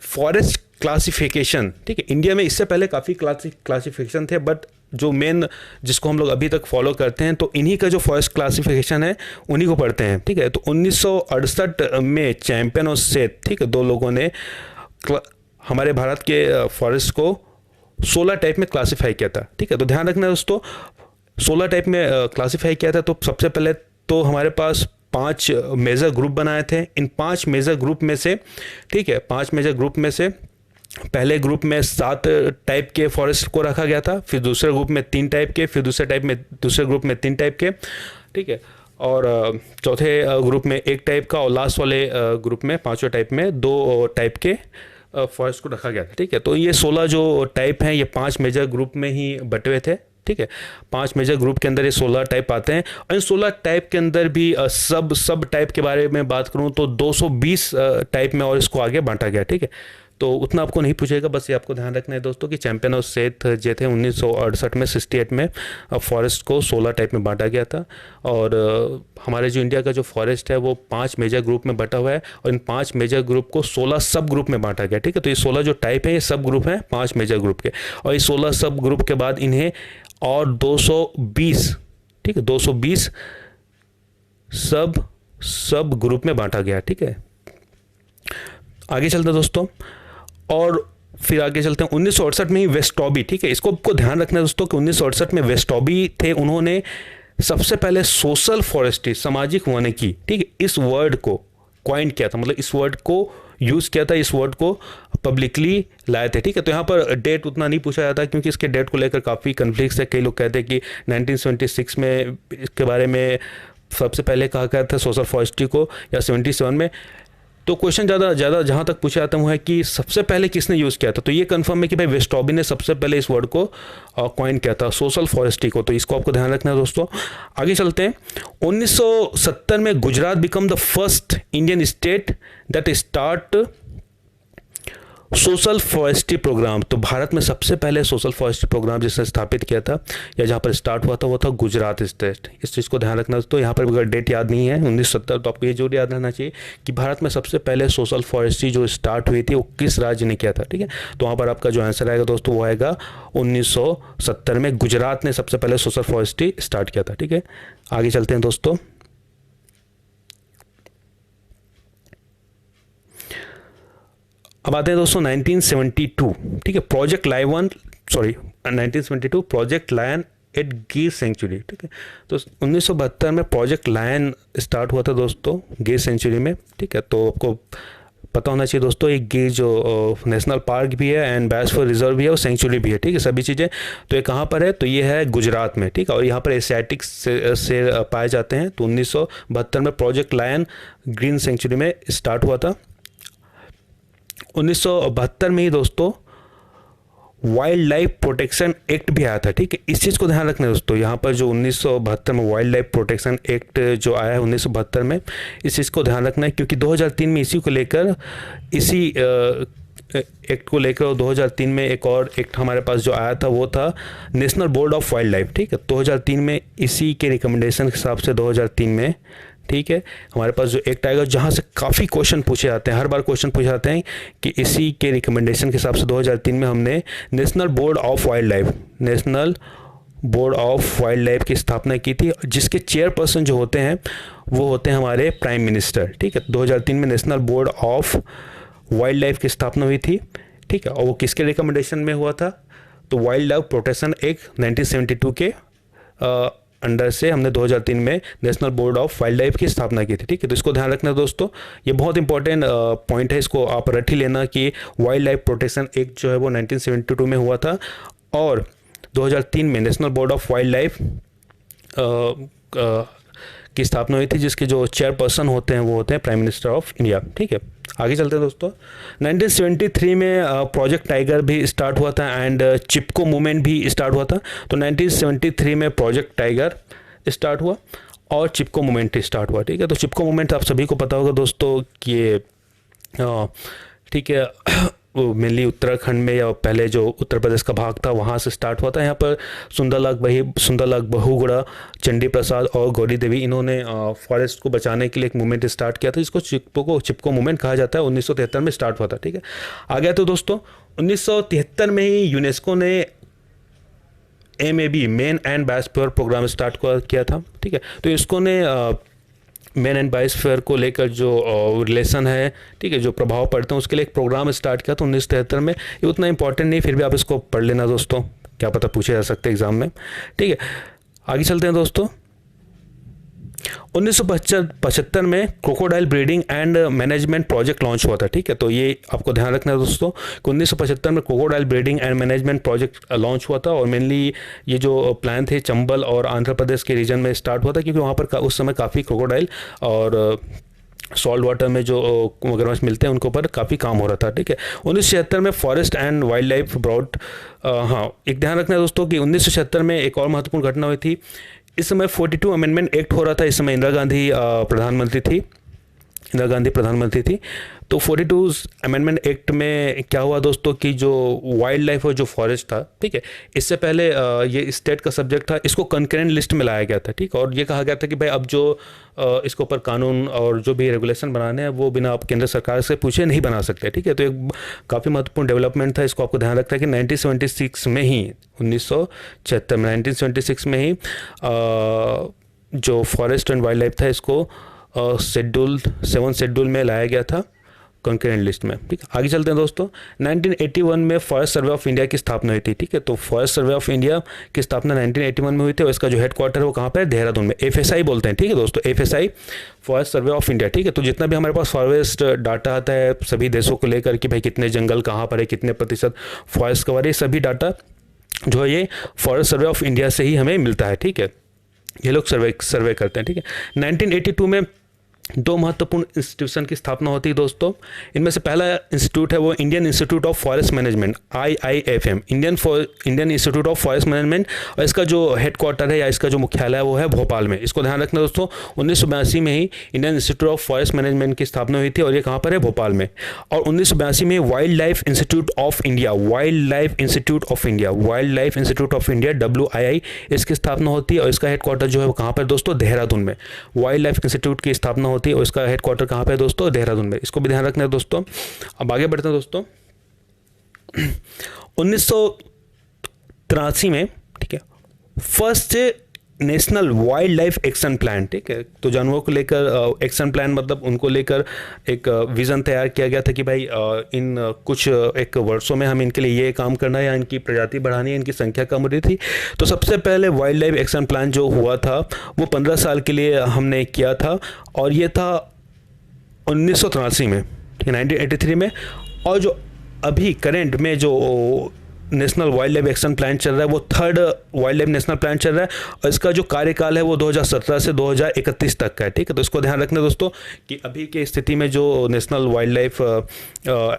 फॉरेस्ट क्लासिफिकेशन, ठीक है, इंडिया में इससे पहले काफ़ी क्लासिफिकेशन थे, बट जो मेन जिसको हम लोग अभी तक फॉलो करते हैं तो इन्हीं का जो फॉरेस्ट क्लासिफिकेशन है उन्हीं को पढ़ते हैं, ठीक है। तो 1968 में चैंपियन और सेथ, ठीक है, दो लोगों ने हमारे भारत के फॉरेस्ट को 16 टाइप में क्लासीफाई किया था, ठीक है। तो ध्यान रखना दोस्तों, 16 टाइप में क्लासीफाई किया था। तो सबसे पहले तो हमारे पास 5 मेजर ग्रुप बनाए थे। इन 5 मेजर ग्रुप में से, ठीक है, 5 मेजर ग्रुप में से पहले ग्रुप में 7 टाइप के फॉरेस्ट को रखा गया था, फिर दूसरे ग्रुप में 3 टाइप के, फिर दूसरे ग्रुप में 3 टाइप के, ठीक है, और चौथे ग्रुप में 1 टाइप का, और लास्ट वाले ग्रुप में 5वें टाइप में 2 टाइप के फॉरेस्ट को रखा गया था, ठीक है। तो ये 16 जो टाइप हैं ये 5 मेजर ग्रुप में ही बटे हुए थे, ठीक है। 5 मेजर ग्रुप के अंदर ये 16 टाइप आते हैं, और इन 16 टाइप के अंदर भी सब टाइप के बारे में बात करूँ तो 220 टाइप में और इसको आगे बांटा गया, ठीक है। तो उतना आपको नहीं पूछेगा, बस ये आपको ध्यान रखना है दोस्तों कि चैंपियन और सेथ जो थे 1968 में 68 में फॉरेस्ट को 16 टाइप में बांटा गया था। और हमारे जो इंडिया का जो फॉरेस्ट है वो 5 मेजर ग्रुप में बटा हुआ है, और इन 5 मेजर ग्रुप को 16 सब ग्रुप में बांटा गया, ठीक है। तो ये 16 जो टाइप है ये सब ग्रुप हैं 5 मेजर ग्रुप के, और ये 16 सब ग्रुप के बाद इन्हें और 220, ठीक है, 220 सब ग्रुप में बांटा गया, ठीक है। आगे चलते हैं दोस्तों, और फिर आगे चलते हैं 1968 में ही वेस्टॉबी, ठीक है। इसको आपको ध्यान रखना है दोस्तों कि 1968 में वेस्टॉबी थे, उन्होंने सबसे पहले सोशल फॉरेस्ट्री, सामाजिक वानिकी, ठीक है, इस वर्ड को कॉइन किया था, मतलब इस वर्ड को यूज़ किया था, इस वर्ड को पब्लिकली लाए थे, ठीक है। तो यहाँ पर डेट उतना नहीं पूछा जाता क्योंकि इसके डेट को लेकर काफ़ी कन्फ्लिक्ट है। कई लोग कहते हैं कि 1976 में इसके बारे में सबसे पहले कहा गया था सोशल फॉरेस्ट्री को, या 77 में। तो क्वेश्चन ज़्यादा जहाँ तक पूछा जाता है कि सबसे पहले किसने यूज़ किया था, तो ये कंफर्म है कि भाई वेस्टॉबी ने सबसे पहले इस वर्ड को कॉइन किया था, सोशल फॉरेस्ट्री को। तो इसको आपको ध्यान रखना है दोस्तों। आगे चलते हैं। 1970 में Gujarat become the first Indian state that start social forestry program. तो भारत में सबसे पहले सोशल फॉरेस्ट्री प्रोग्राम जिसने स्थापित किया था या जहाँ पर स्टार्ट हुआ था वो था गुजरात स्टेट। इस चीज़ को ध्यान रखना दोस्तों। यहाँ पर अगर डेट याद नहीं है 1970, तो आपको ये जरूर याद रहना चाहिए कि भारत में सबसे पहले सोशल फॉरेस्ट्री जो स्टार्ट हुई थी वो किस राज्य ने किया था, ठीक है। तो वहाँ पर आपका जो आंसर आएगा दोस्तों वो आएगा 1970 में गुजरात ने सबसे पहले सोशल फॉरेस्ट्री स्टार्ट किया था, ठीक है। आगे चलते हैं दोस्तों। अब आते हैं दोस्तों 1972, ठीक है, project lion 1972 project lion at Gir sanctuary, ठीक है। तो 1972 में प्रोजेक्ट लायन स्टार्ट हुआ था दोस्तों गिर सेंचुरी में, ठीक है। तो आपको पता होना चाहिए दोस्तों एक गिर जो नेशनल पार्क भी है एंड बायोस्फीयर रिजर्व भी है और सेंचुरी भी है, ठीक है, सभी चीज़ें। तो ये कहाँ पर है, तो ये है गुजरात में, ठीक है। और यहाँ पर एशियाटिक से पाए जाते हैं। तो 1972 में प्रोजेक्ट लायन ग्रीन सेंचुरी में स्टार्ट हुआ था। 1972 में ही दोस्तों वाइल्ड लाइफ प्रोटेक्शन एक्ट भी आया था, ठीक है। इस चीज़ को ध्यान रखना है दोस्तों। यहाँ पर जो 1972 में वाइल्ड लाइफ प्रोटेक्शन एक्ट जो आया है 1972 में, इस चीज़ को ध्यान रखना है क्योंकि 2003 में इसी को लेकर इसी एक्ट को लेकर, और 2003 में एक और एक्ट हमारे पास जो आया था वो था national board of wild life, ठीक है। 2003 में इसी के रिकमेंडेशन के हिसाब से 2003 में, ठीक है, हमारे पास जो एक्ट आएगा जहाँ से काफ़ी क्वेश्चन पूछे जाते हैं, हर बार क्वेश्चन पूछे जाते हैं कि इसी के रिकमेंडेशन के हिसाब से 2003 में हमने national board of wild life, national board of wild life की स्थापना की थी, जिसके चेयरपर्सन जो होते हैं वो होते हैं हमारे प्राइम मिनिस्टर, ठीक है। 2003 में national board of wild life की स्थापना हुई थी, ठीक है। और वो किसके रिकमेंडेशन में हुआ था? तो वाइल्ड लाइफ प्रोटेक्शन एक्ट 1972 के अंडर से हमने 2003 में national board of wild life की स्थापना की थी, ठीक है। तो इसको ध्यान रखना दोस्तों, ये बहुत इंपॉर्टेंट पॉइंट है, इसको आप रट ही लेना कि वाइल्ड लाइफ प्रोटेक्शन एक्ट जो है वो 1972 में हुआ था, और 2003 में national board of wild life की स्थापना हुई थी, जिसके जो चेयरपर्सन होते हैं वो होते हैं प्राइम मिनिस्टर ऑफ इंडिया, ठीक है। आगे चलते हैं दोस्तों। 1973 में प्रोजेक्ट टाइगर भी स्टार्ट हुआ था एंड चिपको मूवमेंट भी स्टार्ट हुआ था। तो 1973 में प्रोजेक्ट टाइगर स्टार्ट हुआ और चिपको मूवमेंट स्टार्ट हुआ, ठीक है। तो चिपको मूवमेंट आप सभी को पता होगा दोस्तों कि ये ठीक है वो मेनली उत्तराखंड में, या पहले जो उत्तर प्रदेश का भाग था वहाँ से स्टार्ट हुआ था। यहाँ पर सुंदरलाल बहुगुणा, चंडी प्रसाद और गौरी देवी, इन्होंने फॉरेस्ट को बचाने के लिए एक मूवमेंट स्टार्ट किया था, जिसको चिपको मूवमेंट कहा जाता है। 1973 में स्टार्ट हुआ था, ठीक है। आ गया तो दोस्तों 1973 में ही यूनेस्को ने MAB, man and biosphere program start किया था, ठीक है। तो इसको ने मेन एंड बायोस्फीयर को लेकर जो रिलेशन है, ठीक है, जो प्रभाव पड़ते हैं उसके लिए एक प्रोग्राम स्टार्ट किया था 1973 में। ये उतना इंपॉर्टेंट नहीं, फिर भी आप इसको पढ़ लेना दोस्तों, क्या पता पूछे जा सकते हैं एग्जाम में, ठीक है। आगे चलते हैं दोस्तों। 1975 में crocodile breeding and management project launch हुआ था, ठीक है। तो ये आपको ध्यान रखना है दोस्तों कि 1975 में crocodile breeding and management project launch हुआ था, और मेनली ये जो प्लान थे चंबल और आंध्र प्रदेश के रीजन में स्टार्ट हुआ था, क्योंकि वहाँ पर उस समय काफ़ी क्रोकोडाइल और सॉल्ट वाटर में जो मगरमच्छ मिलते हैं उनके ऊपर काफ़ी काम हो रहा था, ठीक है। 1976 में forest and wildlife board, हाँ एक ध्यान रखना है दोस्तों कि 1976 में एक और महत्वपूर्ण घटना हुई थी। इस समय 42 अमेंडमेंट एक्ट हो रहा था, इस समय इंदिरा गांधी प्रधानमंत्री थी। तो 42 अमेंडमेंट एक्ट में क्या हुआ दोस्तों कि जो वाइल्ड लाइफ और जो फॉरेस्ट था, ठीक है, इससे पहले ये स्टेट का सब्जेक्ट था, इसको कंकरेंट लिस्ट में लाया गया था, ठीक है। और ये कहा गया था कि भाई अब जो इसके ऊपर कानून और जो भी रेगुलेशन बनाने हैं वो बिना आप केंद्र सरकार से पूछे नहीं बना सकते, ठीक है। तो एक काफ़ी महत्वपूर्ण डेवलपमेंट था, इसको आपको ध्यान रखना है कि 1976 में ही 1976 में ही जो फॉरेस्ट एंड वाइल्ड लाइफ था इसको शेड्यूल 7 शेड्यूल में लाया गया था कंकरेंट लिस्ट में, ठीक है। आगे चलते हैं दोस्तों। 1981 में फॉरेस्ट सर्वे ऑफ इंडिया की स्थापना हुई थी, ठीक है। तो फॉरेस्ट सर्वे ऑफ इंडिया की स्थापना 1981 में हुई थी, और इसका जो हेडक्वार्टर है वो कहाँ पे है? देहरादून में। FSI बोलते हैं, ठीक है दोस्तों, FSI forest survey of India, ठीक है। तो जितना भी हमारे पास फॉरेस्ट डाटा आता है सभी देशों को लेकर कि भाई कितने जंगल कहाँ पर है, कितने प्रतिशत फॉरेस्ट कवर है, सभी डाटा जो है ये फॉरेस्ट सर्वे ऑफ इंडिया से ही हमें मिलता है, ठीक है। ये लोग सर्वे करते हैं, ठीक है। 1982 में 2 महत्वपूर्ण इंस्टीट्यूशन की स्थापना होती है दोस्तों। इनमें से पहला इंस्टीट्यूट है वो Indian institute of forest management, IIFM, Indian institute of forest management, और इसका जो हेडक्वार्टर है या इसका जो मुख्यालय है वो है भोपाल में। इसको ध्यान रखना दोस्तों, 1982 में ही Indian institute of forest management की स्थापना हुई थी, और ये कहाँ पर है? भोपाल में। और 1982 में wild life institute of India, WII, इसकी स्थापना होती है, और इसका हेडक्वार्टर जो है वो कहाँ पर दोस्तों? देहरादून में। वाइल्ड लाइफ इंस्टीट्यूट की स्थापना होती है और इसका हेडक्वार्टर कहाँ पे है दोस्तों? देहरादून में। इसको भी ध्यान रखना है दोस्तों। अब आगे बढ़ते हैं दोस्तों। 1983 में, ठीक है, first national wild life action plan, ठीक है। तो जानवरों को लेकर एक्शन प्लान मतलब उनको लेकर एक विज़न तैयार किया गया था कि भाई इन कुछ एक वर्षों में हम इनके लिए ये काम करना है या इनकी प्रजाति बढ़ानी है, इनकी संख्या कम हो रही थी। तो सबसे पहले वाइल्ड लाइफ एक्शन प्लान जो हुआ था वो 15 साल के लिए हमने किया था, और ये था 1983 में, ठीक है, 1983 में। और जो अभी करंट में जो national wild life action plan चल रहा है वो 3rd wild life national plan चल रहा है, और इसका जो कार्यकाल है वो 2017 से 2031 तक का है, ठीक है। तो इसको ध्यान रखना दोस्तों कि अभी की स्थिति में जो national wild life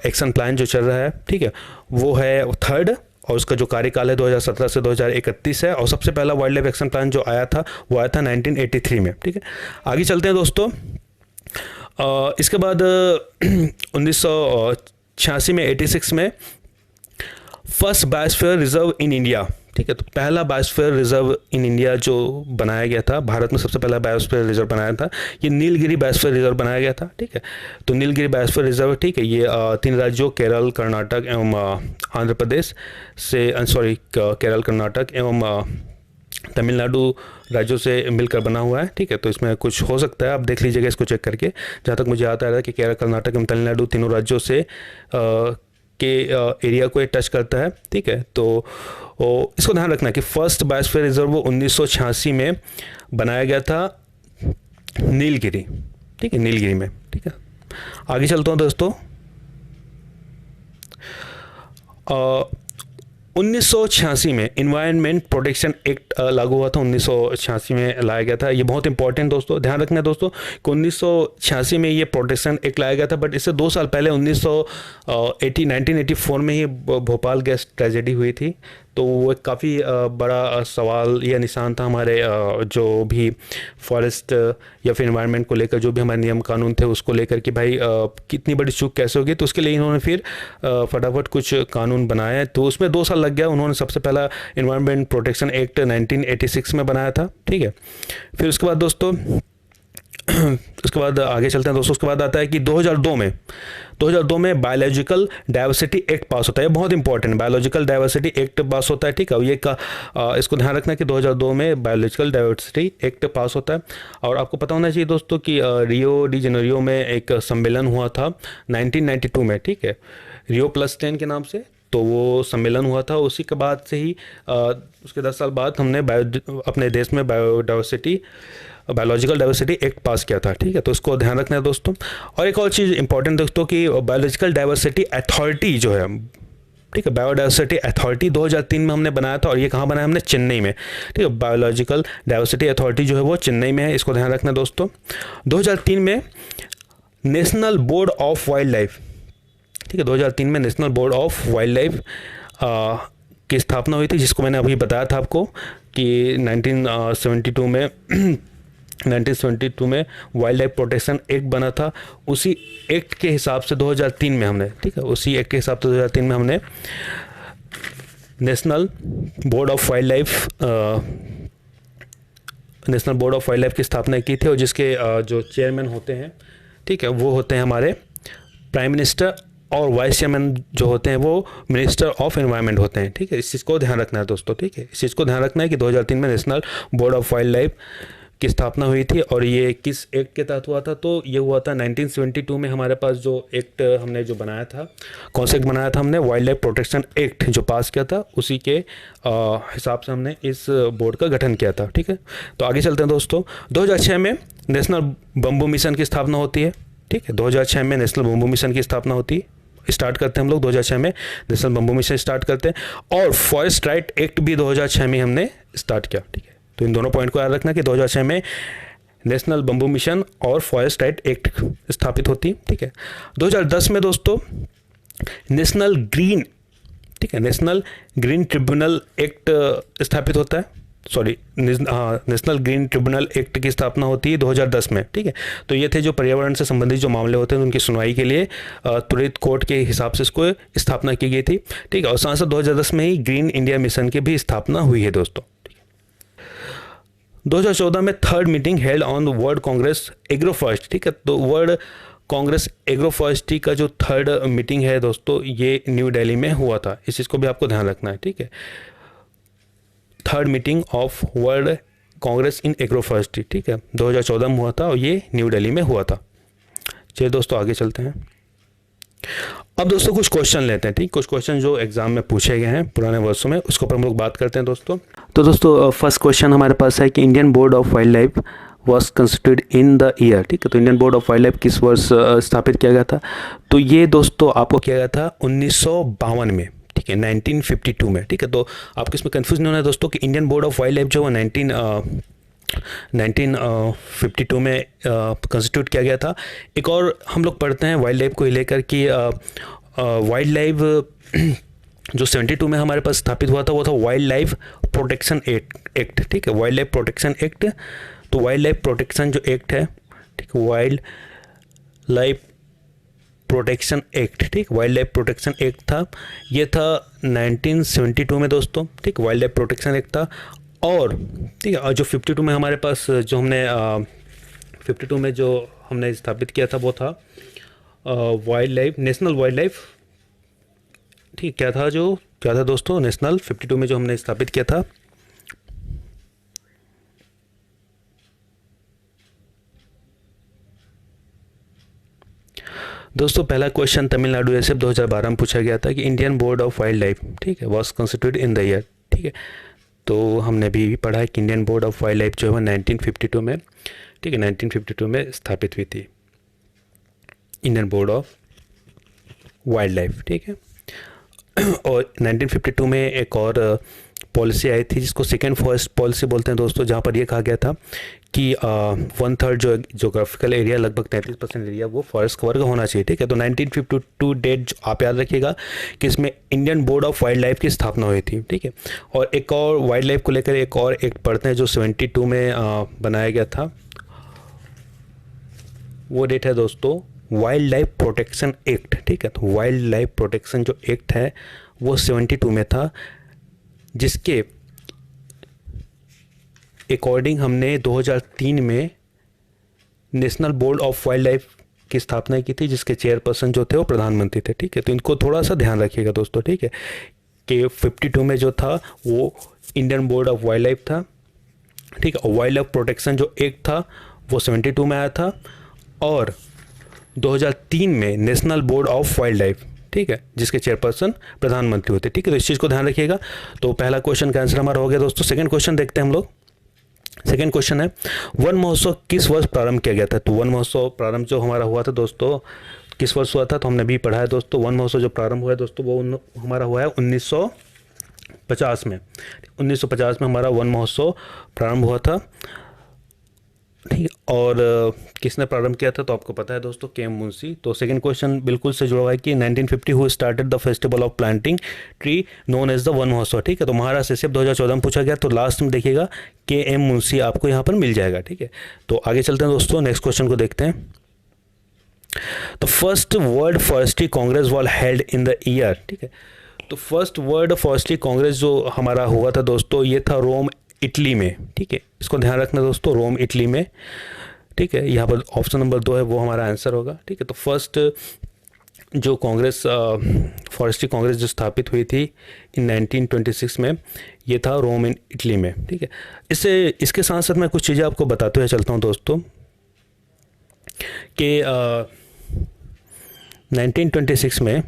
action plan जो चल रहा है, ठीक है, वो है 3rd, और उसका जो कार्यकाल है 2017 से 2031 है। और सबसे पहला वाइल्ड लाइफ एक्शन प्लान जो आया था वो आया था 1983 में, ठीक है। आगे चलते हैं दोस्तों। इसके बाद 1986 में 86 में first biosphere reserve in India, ठीक है। तो पहला बायोस्फीयर रिजर्व इन इंडिया जो बनाया गया था, भारत में सबसे पहला बायोस्फीयर रिजर्व बनाया था, ये नीलगिरी बायोस्फीयर रिजर्व बनाया गया था, ठीक है। तो नीलगिरी बायोस्फीयर रिजर्व, ठीक है, ये 3 राज्यों केरल, कर्नाटक एवं आंध्र प्रदेश से केरल, कर्नाटक एवं तमिलनाडु राज्यों से मिलकर बना हुआ है, ठीक है। तो इसमें कुछ हो सकता है, आप देख लीजिएगा इसको चेक करके। जहाँ तक मुझे याद आ रहा है कि केरल, कर्नाटक एवं तमिलनाडु तीनों राज्यों से के एरिया को ये टच करता है, ठीक है। तो इसको ध्यान रखना कि फर्स्ट बायोस्फीयर रिजर्व वो 1986 में बनाया गया था नीलगिरी, ठीक है, नीलगिरी में, ठीक है। आगे चलता हूँ दोस्तों। 1986 में इन्वायरमेंट प्रोटेक्शन एक्ट लागू हुआ था, 1986 में लाया गया था। ये बहुत इंपॉर्टेंट दोस्तों, ध्यान रखना है दोस्तों कि 1986 में ये प्रोटेक्शन एक्ट लाया गया था, बट इससे 2 साल पहले 1984 में ही भोपाल गैस ट्रेजेडी हुई थी। तो वो एक काफ़ी बड़ा सवाल या निशान था हमारे जो भी फॉरेस्ट या फिर इन्वायरमेंट को लेकर जो भी हमारे नियम कानून थे उसको लेकर कि भाई कितनी बड़ी चूक कैसे होगी। तो उसके लिए इन्होंने फिर फटाफट कुछ कानून बनाए, तो उसमें 2 साल लग गया। उन्होंने सबसे पहला इन्वायरमेंट प्रोटेक्शन एक्ट 1986 में बनाया था, ठीक है। फिर उसके बाद दोस्तों उसके बाद आगे चलते हैं दोस्तों। उसके बाद आता है कि 2002 में बायोलॉजिकल डाइवर्सिटी एक्ट पास होता है। बहुत इंपॉर्टेंट, बायोलॉजिकल डाइवर्सिटी एक्ट पास होता है, ठीक है। ये इसको ध्यान रखना कि 2002 में बायोलॉजिकल डाइवर्सिटी एक्ट पास होता है। और आपको पता होना चाहिए दोस्तों कि रियो डी जेनेरियो में एक सम्मेलन हुआ था 1992 में, ठीक है, रियो +10 के नाम से। तो वो सम्मेलन हुआ था, उसी के बाद से ही उसके 10 साल बाद हमने अपने देश में बायोलॉजिकल डाइवर्सिटी एक्ट पास किया था, ठीक है। तो उसको ध्यान रखना है दोस्तों। और एक और चीज़ इंपॉर्टेंट दोस्तों कि बायोलॉजिकल डाइवर्सिटी अथॉरिटी जो है, ठीक है, बायोडाइवर्सिटी अथॉरिटी 2003 में हमने बनाया था। और ये कहाँ बनाया हमने? चेन्नई में, ठीक है। बायोलॉजिकल डाइवर्सिटी अथॉरिटी जो है वो चेन्नई में है, इसको ध्यान रखना है दोस्तों। 2003 में national board of wild life, ठीक है, 2003 में national board of wild life की स्थापना हुई थी, जिसको मैंने अभी बताया था आपको कि 1972 में वाइल्ड लाइफ प्रोटेक्शन एक्ट बना था। उसी एक्ट के हिसाब से 2003 में हमने, ठीक है, उसी एक्ट के हिसाब से 2003 में हमने national board of wild life की स्थापना की थी। और जिसके जो चेयरमैन होते हैं, ठीक है, वो होते हैं हमारे प्राइम मिनिस्टर, और वाइस चेयरमैन जो होते हैं वो मिनिस्टर ऑफ एनवायरनमेंट होते हैं, ठीक है। इस चीज़ को ध्यान रखना है दोस्तों, ठीक है। इस चीज़ को ध्यान रखना है कि 2003 में national board of wild life की स्थापना हुई थी। और ये किस एक्ट के तहत हुआ था? तो ये हुआ था 1972 में। हमारे पास जो एक्ट हमने जो बनाया था, कौन सा एक्ट बनाया था हमने? वाइल्ड लाइफ प्रोटेक्शन एक्ट जो पास किया था, उसी के हिसाब से हमने इस बोर्ड का गठन किया था, ठीक है। तो आगे चलते हैं दोस्तों। 2006 में नेशनल बम्बू मिशन की स्थापना होती है, ठीक है। 2006 में नेशनल बम्बू मिशन की स्थापना होती है, स्टार्ट करते हैं हम लोग 2006 में नेशनल बम्बू मिशन स्टार्ट करते हैं। और फॉरेस्ट राइट एक्ट भी 2006 में हमने स्टार्ट किया, ठीक है। तो इन दोनों पॉइंट को याद रखना कि 2006 में नेशनल बम्बू मिशन और फॉरेस्ट राइट एक्ट स्थापित होती है, ठीक है। 2010 में दोस्तों नेशनल ग्रीन, ठीक है, नेशनल ग्रीन ट्रिब्यूनल एक्ट स्थापित होता है। नेशनल ग्रीन ट्रिब्यूनल एक्ट की स्थापना होती है 2010 में, ठीक है। तो ये थे जो पर्यावरण से संबंधित जो मामले होते हैं उनकी सुनवाई के लिए त्वरित कोर्ट के हिसाब से इसको स्थापना की गई थी, ठीक है। और साथ साथ 2010 में ही ग्रीन इंडिया मिशन की भी स्थापना हुई है दोस्तों। 2014 में 3rd meeting held on the world Congress agroforestry, ठीक है। तो वर्ल्ड कांग्रेस एग्रोफॉरेस्ट्री का जो 3rd मीटिंग है दोस्तों, ये न्यू दिल्ली में हुआ था। इस चीज़ को भी आपको ध्यान रखना है, ठीक है। 3rd meeting of world Congress in agroforestry, ठीक है, 2014 में हुआ था और ये न्यू दिल्ली में हुआ था। चलिए दोस्तों आगे चलते हैं। अब दोस्तों कुछ क्वेश्चन लेते हैं, ठीक, कुछ क्वेश्चन जो एग्जाम में पूछे गए हैं पुराने वर्षों में, उसके ऊपर हम लोग बात करते हैं दोस्तों। तो दोस्तों फर्स्ट क्वेश्चन हमारे पास है कि Indian board of wild life was constituted in the year, ठीक है। तो Indian board of wild life किस वर्ष स्थापित किया गया था? तो ये दोस्तों आपको किया गया था 1952 में, ठीक है, 1952 में, ठीक है। तो आपको इसमें कंफ्यूज नहीं होना है दोस्तों कि Indian board of wild life जो है 1952 में कंस्टिट्यूट किया गया था। एक और हम लोग पढ़ते हैं वाइल्ड लाइफ को लेकर कि वाइल्ड लाइफ जो 72 में हमारे पास स्थापित हुआ था वो था वाइल्ड लाइफ प्रोटेक्शन एक्ट, ठीक है, वाइल्ड लाइफ प्रोटेक्शन एक्ट। तो वाइल्ड लाइफ प्रोटेक्शन जो एक्ट है, ठीक है, वाइल्ड लाइफ प्रोटेक्शन एक्ट, ठीक, वाइल्ड लाइफ प्रोटेक्शन एक्ट था, ये था 1972 में दोस्तों, ठीक, वाइल्ड लाइफ प्रोटेक्शन एक्ट था। और ठीक है, और जो 52 में हमारे पास जो हमने 52 में जो हमने स्थापित किया था वो था wild life, national wild life, ठीक, क्या था दोस्तों, नेशनल 52 में जो हमने स्थापित किया था। दोस्तों पहला क्वेश्चन तमिलनाडु एसएफ 2012 में पूछा गया था कि Indian board of wild life, ठीक है, was constituted in the year, ठीक है। तो हमने भी पढ़ा है कि Indian board of wild life जो है 1952 में, ठीक है, 1952 में स्थापित हुई थी Indian board of wild life, ठीक है। और 1952 में एक और पॉलिसी आई थी जिसको सेकेंड फॉरेस्ट पॉलिसी बोलते हैं दोस्तों, जहाँ पर यह कहा गया था कि 1/3 जो जोग्राफिकल एरिया, लगभग 33% एरिया वो फॉरेस्ट कवर का होना चाहिए, ठीक है। तो 1952 डेट आप याद रखिएगा कि इसमें Indian board of wild life की स्थापना हुई थी, ठीक है। और एक और वाइल्ड लाइफ को लेकर एक और एक्ट पढ़ते हैं जो 72 में बनाया गया था, वो डेट है दोस्तों वाइल्ड लाइफ प्रोटेक्शन एक्ट, ठीक है। तो वाइल्ड लाइफ प्रोटेक्शन जो एक्ट है वो 72 में था, जिसके अकॉर्डिंग हमने 2003 में national board of wild life की स्थापना की थी, जिसके चेयरपर्सन जो थे वो प्रधानमंत्री थे, ठीक है। तो इनको थोड़ा सा ध्यान रखिएगा दोस्तों, ठीक है, कि 52 में जो था वो Indian board of wild life था, ठीक है। और वाइल्ड लाइफ प्रोटेक्शन जो एक्ट था वो 72 में आया था, और 2003 में national board of wild life, ठीक है, जिसके चेयरपर्सन प्रधानमंत्री होते, ठीक है। तो इस चीज़ को ध्यान रखिएगा। तो पहला क्वेश्चन का आंसर हमारा हो गया दोस्तों। सेकंड क्वेश्चन देखते हैं हम लोग। सेकंड क्वेश्चन है वन महोत्सव किस वर्ष प्रारंभ किया गया था। तो वन महोत्सव प्रारंभ जो हमारा हुआ था दोस्तों किस वर्ष हुआ था, तो हमने भी पढ़ा है दोस्तों। वन महोत्सव जो प्रारंभ हुआ है दोस्तों वो हमारा हुआ है 1950 में। 1950 में हमारा वन महोत्सव प्रारंभ हुआ था, ठीक है। और किसने प्रारंभ किया था, तो आपको पता है दोस्तों, के एम मुंशी। तो सेकंड क्वेश्चन बिल्कुल से जुड़ा हुआ है कि 1950 who started the festival of planting tree known as the Van Mahotsav, ठीक है। तो महाराष्ट्र एसएफ 2014 में पूछा गया, तो लास्ट में देखिएगा के एम मुंशी आपको यहाँ पर मिल जाएगा, ठीक है। तो आगे चलते हैं दोस्तों, नेक्स्ट क्वेश्चन को देखते हैं। तो first world forestry Congress was held in the year, ठीक है। तो फर्स्ट वर्ल्ड फॉरेस्ट्री कांग्रेस जो हमारा हुआ था दोस्तों, ये था रोम इटली में, ठीक है। इसको ध्यान रखना दोस्तों, रोम इटली में, ठीक है। यहाँ पर ऑप्शन नंबर 2 है वो हमारा आंसर होगा, ठीक है। तो फर्स्ट जो कांग्रेस फॉरेस्ट्री कांग्रेस जो स्थापित हुई थी इन 1926 में, ये था रोम इन इटली में, ठीक है। इसके साथ साथ मैं कुछ चीज़ें आपको बताते हुए चलता हूँ दोस्तों कि 1926 में,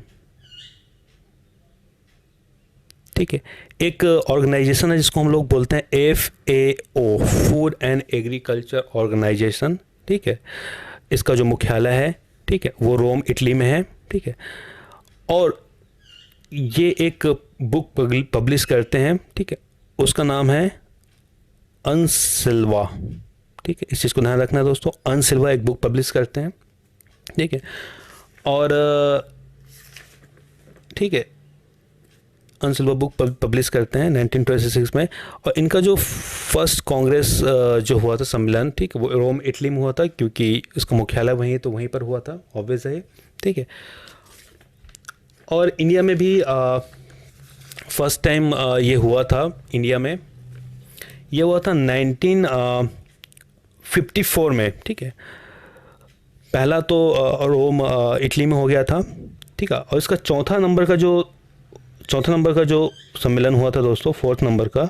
ठीक है, एक ऑर्गेनाइजेशन है जिसको हम लोग बोलते हैं FAO, food and agriculture organization, ठीक है। इसका जो मुख्यालय है, ठीक है, वो रोम इटली में है, ठीक है। और ये एक बुक पब्लिश करते हैं, ठीक है, उसका नाम है अनसिल्वा, ठीक है। इस चीज़ को ध्यान रखना है दोस्तों, अनसिल्वा एक बुक पब्लिश करते हैं, ठीक है। और ठीक है, अनसिल्वा बुक पब्लिश करते हैं 1926 में। और इनका जो फर्स्ट कांग्रेस जो हुआ था सम्मेलन, ठीक है, वो रोम इटली में हुआ था, क्योंकि इसका मुख्यालय वहीं है तो वहीं पर हुआ था, ऑब्वियस है, ठीक है। और इंडिया में भी फर्स्ट टाइम ये हुआ था इंडिया में, ये हुआ था 1954 में, ठीक है। पहला तो रोम इटली में हो गया था, ठीक है। और इसका चौथा नंबर का जो सम्मेलन हुआ था दोस्तों, फोर्थ नंबर का,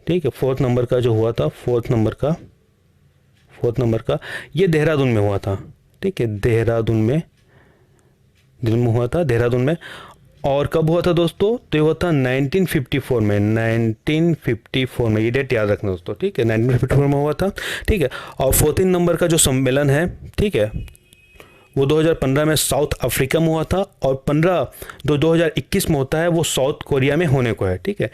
ठीक है, फोर्थ नंबर का जो हुआ था, फोर्थ नंबर का ये देहरादून में हुआ था, ठीक है, देहरादून में हुआ था, देहरादून में। और कब हुआ था दोस्तों, तो ये हुआ था 1954 में, 1954 में, ये डेट याद रखना दोस्तों, ठीक है, 1954 में हुआ था, ठीक है। और 14 नंबर का जो सम्मेलन है, ठीक है, वो 2015 में साउथ अफ्रीका में हुआ था। और 15 जो 2021 में होता है वो साउथ कोरिया में होने को है, ठीक है।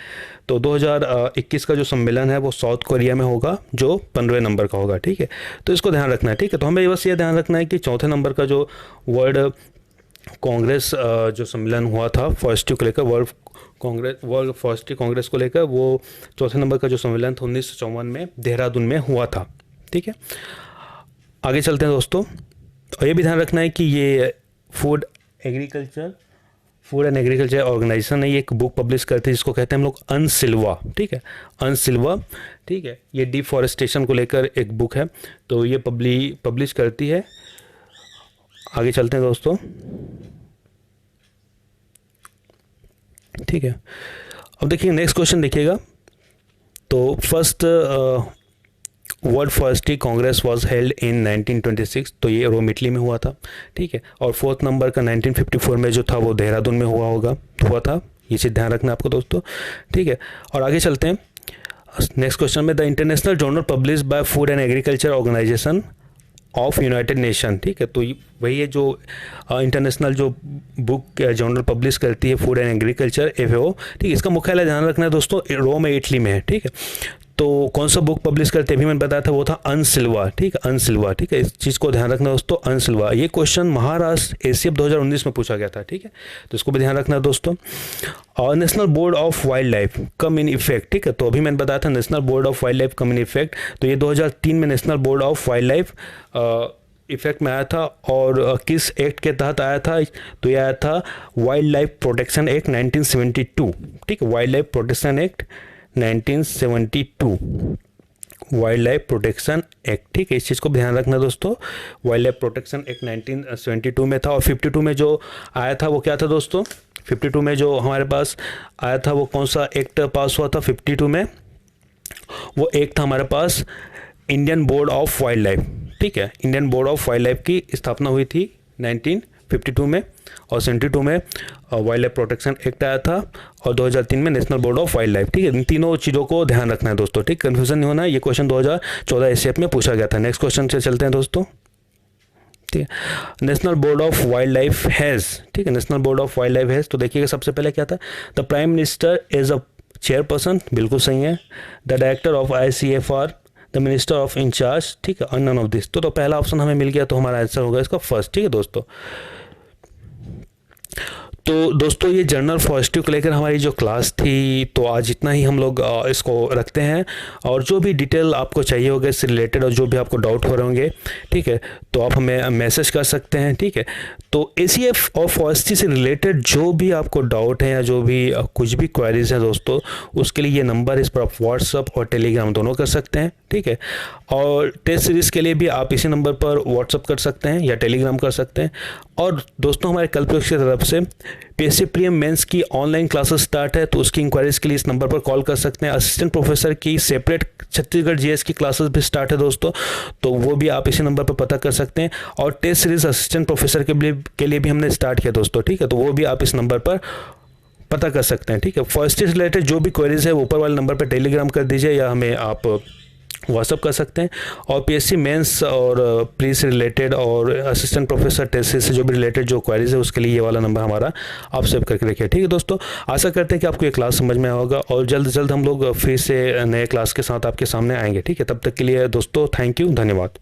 तो 2021 का जो सम्मेलन है वो साउथ कोरिया में होगा, जो 15वें नंबर का होगा, ठीक है। तो इसको ध्यान रखना है, ठीक है। तो हमें बस ये ध्यान रखना है कि चौथे नंबर का जो वर्ल्ड कांग्रेस जो सम्मेलन हुआ था फॉरेस्ट्री को लेकर, वर्ल्ड फॉरेस्ट्री कांग्रेस को लेकर, वो चौथे नंबर का जो सम्मेलन था 1954 में देहरादून में हुआ था, ठीक है। आगे चलते हैं दोस्तों। और ये भी ध्यान रखना है कि ये फूड एंड एग्रीकल्चर ऑर्गेनाइजेशन ने ये एक बुक पब्लिश करती है जिसको कहते हैं हम लोग अनसिल्वा, ठीक है, अनसिल्वा, ठीक है। ये डिफॉरेस्टेशन को लेकर एक बुक है, तो ये पब्लिश करती है। आगे चलते हैं दोस्तों, ठीक है। अब देखिए नेक्स्ट क्वेश्चन देखिएगा। तो first world forestry Congress was held in 1926, तो ये रोम इटली में हुआ था, ठीक है। और फोर्थ नंबर का 1954 में जो था वो देहरादून में हुआ था। ये चीज़ ध्यान रखना आपको दोस्तों, ठीक है। और आगे चलते हैं नेक्स्ट क्वेश्चन में। The international journal publish by food and agriculture organization of United Nation, ठीक है। तो वही है जो इंटरनेशनल जो बुक जर्नल पब्लिश करती है फूड एंड एग्रीकल्चर, FAO, ठीक है। इसका मुख्यालय ध्यान रखना है दोस्तों, रोम इटली में है, ठीक है। तो कौन सा बुक पब्लिश करते अभी मैंने बताया था वो था अनसिल्वा, ठीक है, अनसिल्वा, ठीक है। इस चीज़ को ध्यान रखना दोस्तों, अनसिल्वा। ये क्वेश्चन महाराष्ट्र ACF 2019 में पूछा गया था, ठीक है, तो इसको भी ध्यान रखना दोस्तों। और national board of wild life come in effect, ठीक है। तो अभी मैंने बताया था national board of wild life come in effect, तो ये 2003 में national board of wild life effect में आया था। और किस एक्ट के तहत आया था, तो ये आया था वाइल्ड लाइफ प्रोटेक्शन एक्ट 1972, ठीक है, wild life protection act 1972, wild life protection act, ठीक है। इस चीज़ को ध्यान रखना दोस्तों, वाइल्ड लाइफ प्रोटेक्शन एक्ट 1972 में था। और 52 में जो आया था वो क्या था दोस्तों, 52 में जो हमारे पास आया था वो कौन सा एक्ट पास हुआ था 52 में, वो एक्ट था हमारे पास Indian board of wild life, ठीक है। Indian board of wild life की स्थापना हुई थी 1952 में, और 72 में वाइल्ड लाइफ प्रोटेक्शन एक्ट आया था, और 2003 में national board of wild life, ठीक है। इन तीनों चीज़ों को ध्यान रखना है दोस्तों, ठीक, कन्फ्यूजन नहीं होना है। ये क्वेश्चन 2014 ACF में पूछा गया था। नेक्स्ट क्वेश्चन से चलते हैं दोस्तों, ठीक है। National board of wild life has, ठीक है, national board of wild life has, तो देखिएगा सबसे पहले क्या था, the prime minister is a chairperson, बिल्कुल सही है। The director of ICFR, the minister of incharge, ठीक है, नन ऑफ दिस। तो पहला ऑप्शन हमें मिल गया, तो हमारा आंसर होगा इसका फर्स्ट, ठीक है दोस्तों। तो दोस्तों ये जर्नल फॉरेस्ट्री को लेकर हमारी जो क्लास थी, तो आज इतना ही हम लोग इसको रखते हैं। और जो भी डिटेल आपको चाहिए होगा इससे रिलेटेड, और जो भी आपको डाउट हो रहे होंगे, ठीक है, तो आप हमें मैसेज कर सकते हैं, ठीक है। तो ACF और फॉरेस्ट्री से रिलेटेड जो भी आपको डाउट है या जो भी कुछ भी क्वेरीज हैं दोस्तों, उसके लिए ये नंबर, इस पर आप व्हाट्सअप और टेलीग्राम दोनों कर सकते हैं, ठीक है। और टेस्ट सीरीज़ के लिए भी आप इसी नंबर पर व्हाट्सअप कर सकते हैं या टेलीग्राम कर सकते हैं। और दोस्तों हमारे कल्पवृक्ष की तरफ से PSC प्रीलिम मेंस की ऑनलाइन क्लासेस स्टार्ट है, तो उसकी इंक्वायरीज के लिए इस नंबर पर कॉल कर सकते हैं। असिस्टेंट प्रोफेसर की सेपरेट छत्तीसगढ़ GS की क्लासेस भी स्टार्ट है दोस्तों, तो वो भी आप इसी नंबर पर पता कर सकते हैं। और टेस्ट सीरीज असिस्टेंट प्रोफेसर के लिए भी हमने स्टार्ट किया दोस्तों, ठीक है, तो वो भी आप इस नंबर पर पता कर सकते हैं, ठीक है। फॉरेस्ट्री से रिलेटेड जो भी क्वेरीज है वो ऊपर वाले नंबर पर टेलीग्राम कर दीजिए या हमें आप व्हाट्सअप कर सकते हैं। और PSC मेंस और प्री से रिलेटेड और असिस्टेंट प्रोफेसर टेस्ट से जो भी रिलेटेड जो क्वेरीज है उसके लिए ये वाला नंबर हमारा आप सेव करके रखिए, ठीक है दोस्तों। आशा करते हैं कि आपको ये क्लास समझ में आया होगा, और जल्द से जल्द हम लोग फिर से नए क्लास के साथ आपके सामने आएंगे, ठीक है। तब तक के लिए दोस्तों थैंक यू, धन्यवाद।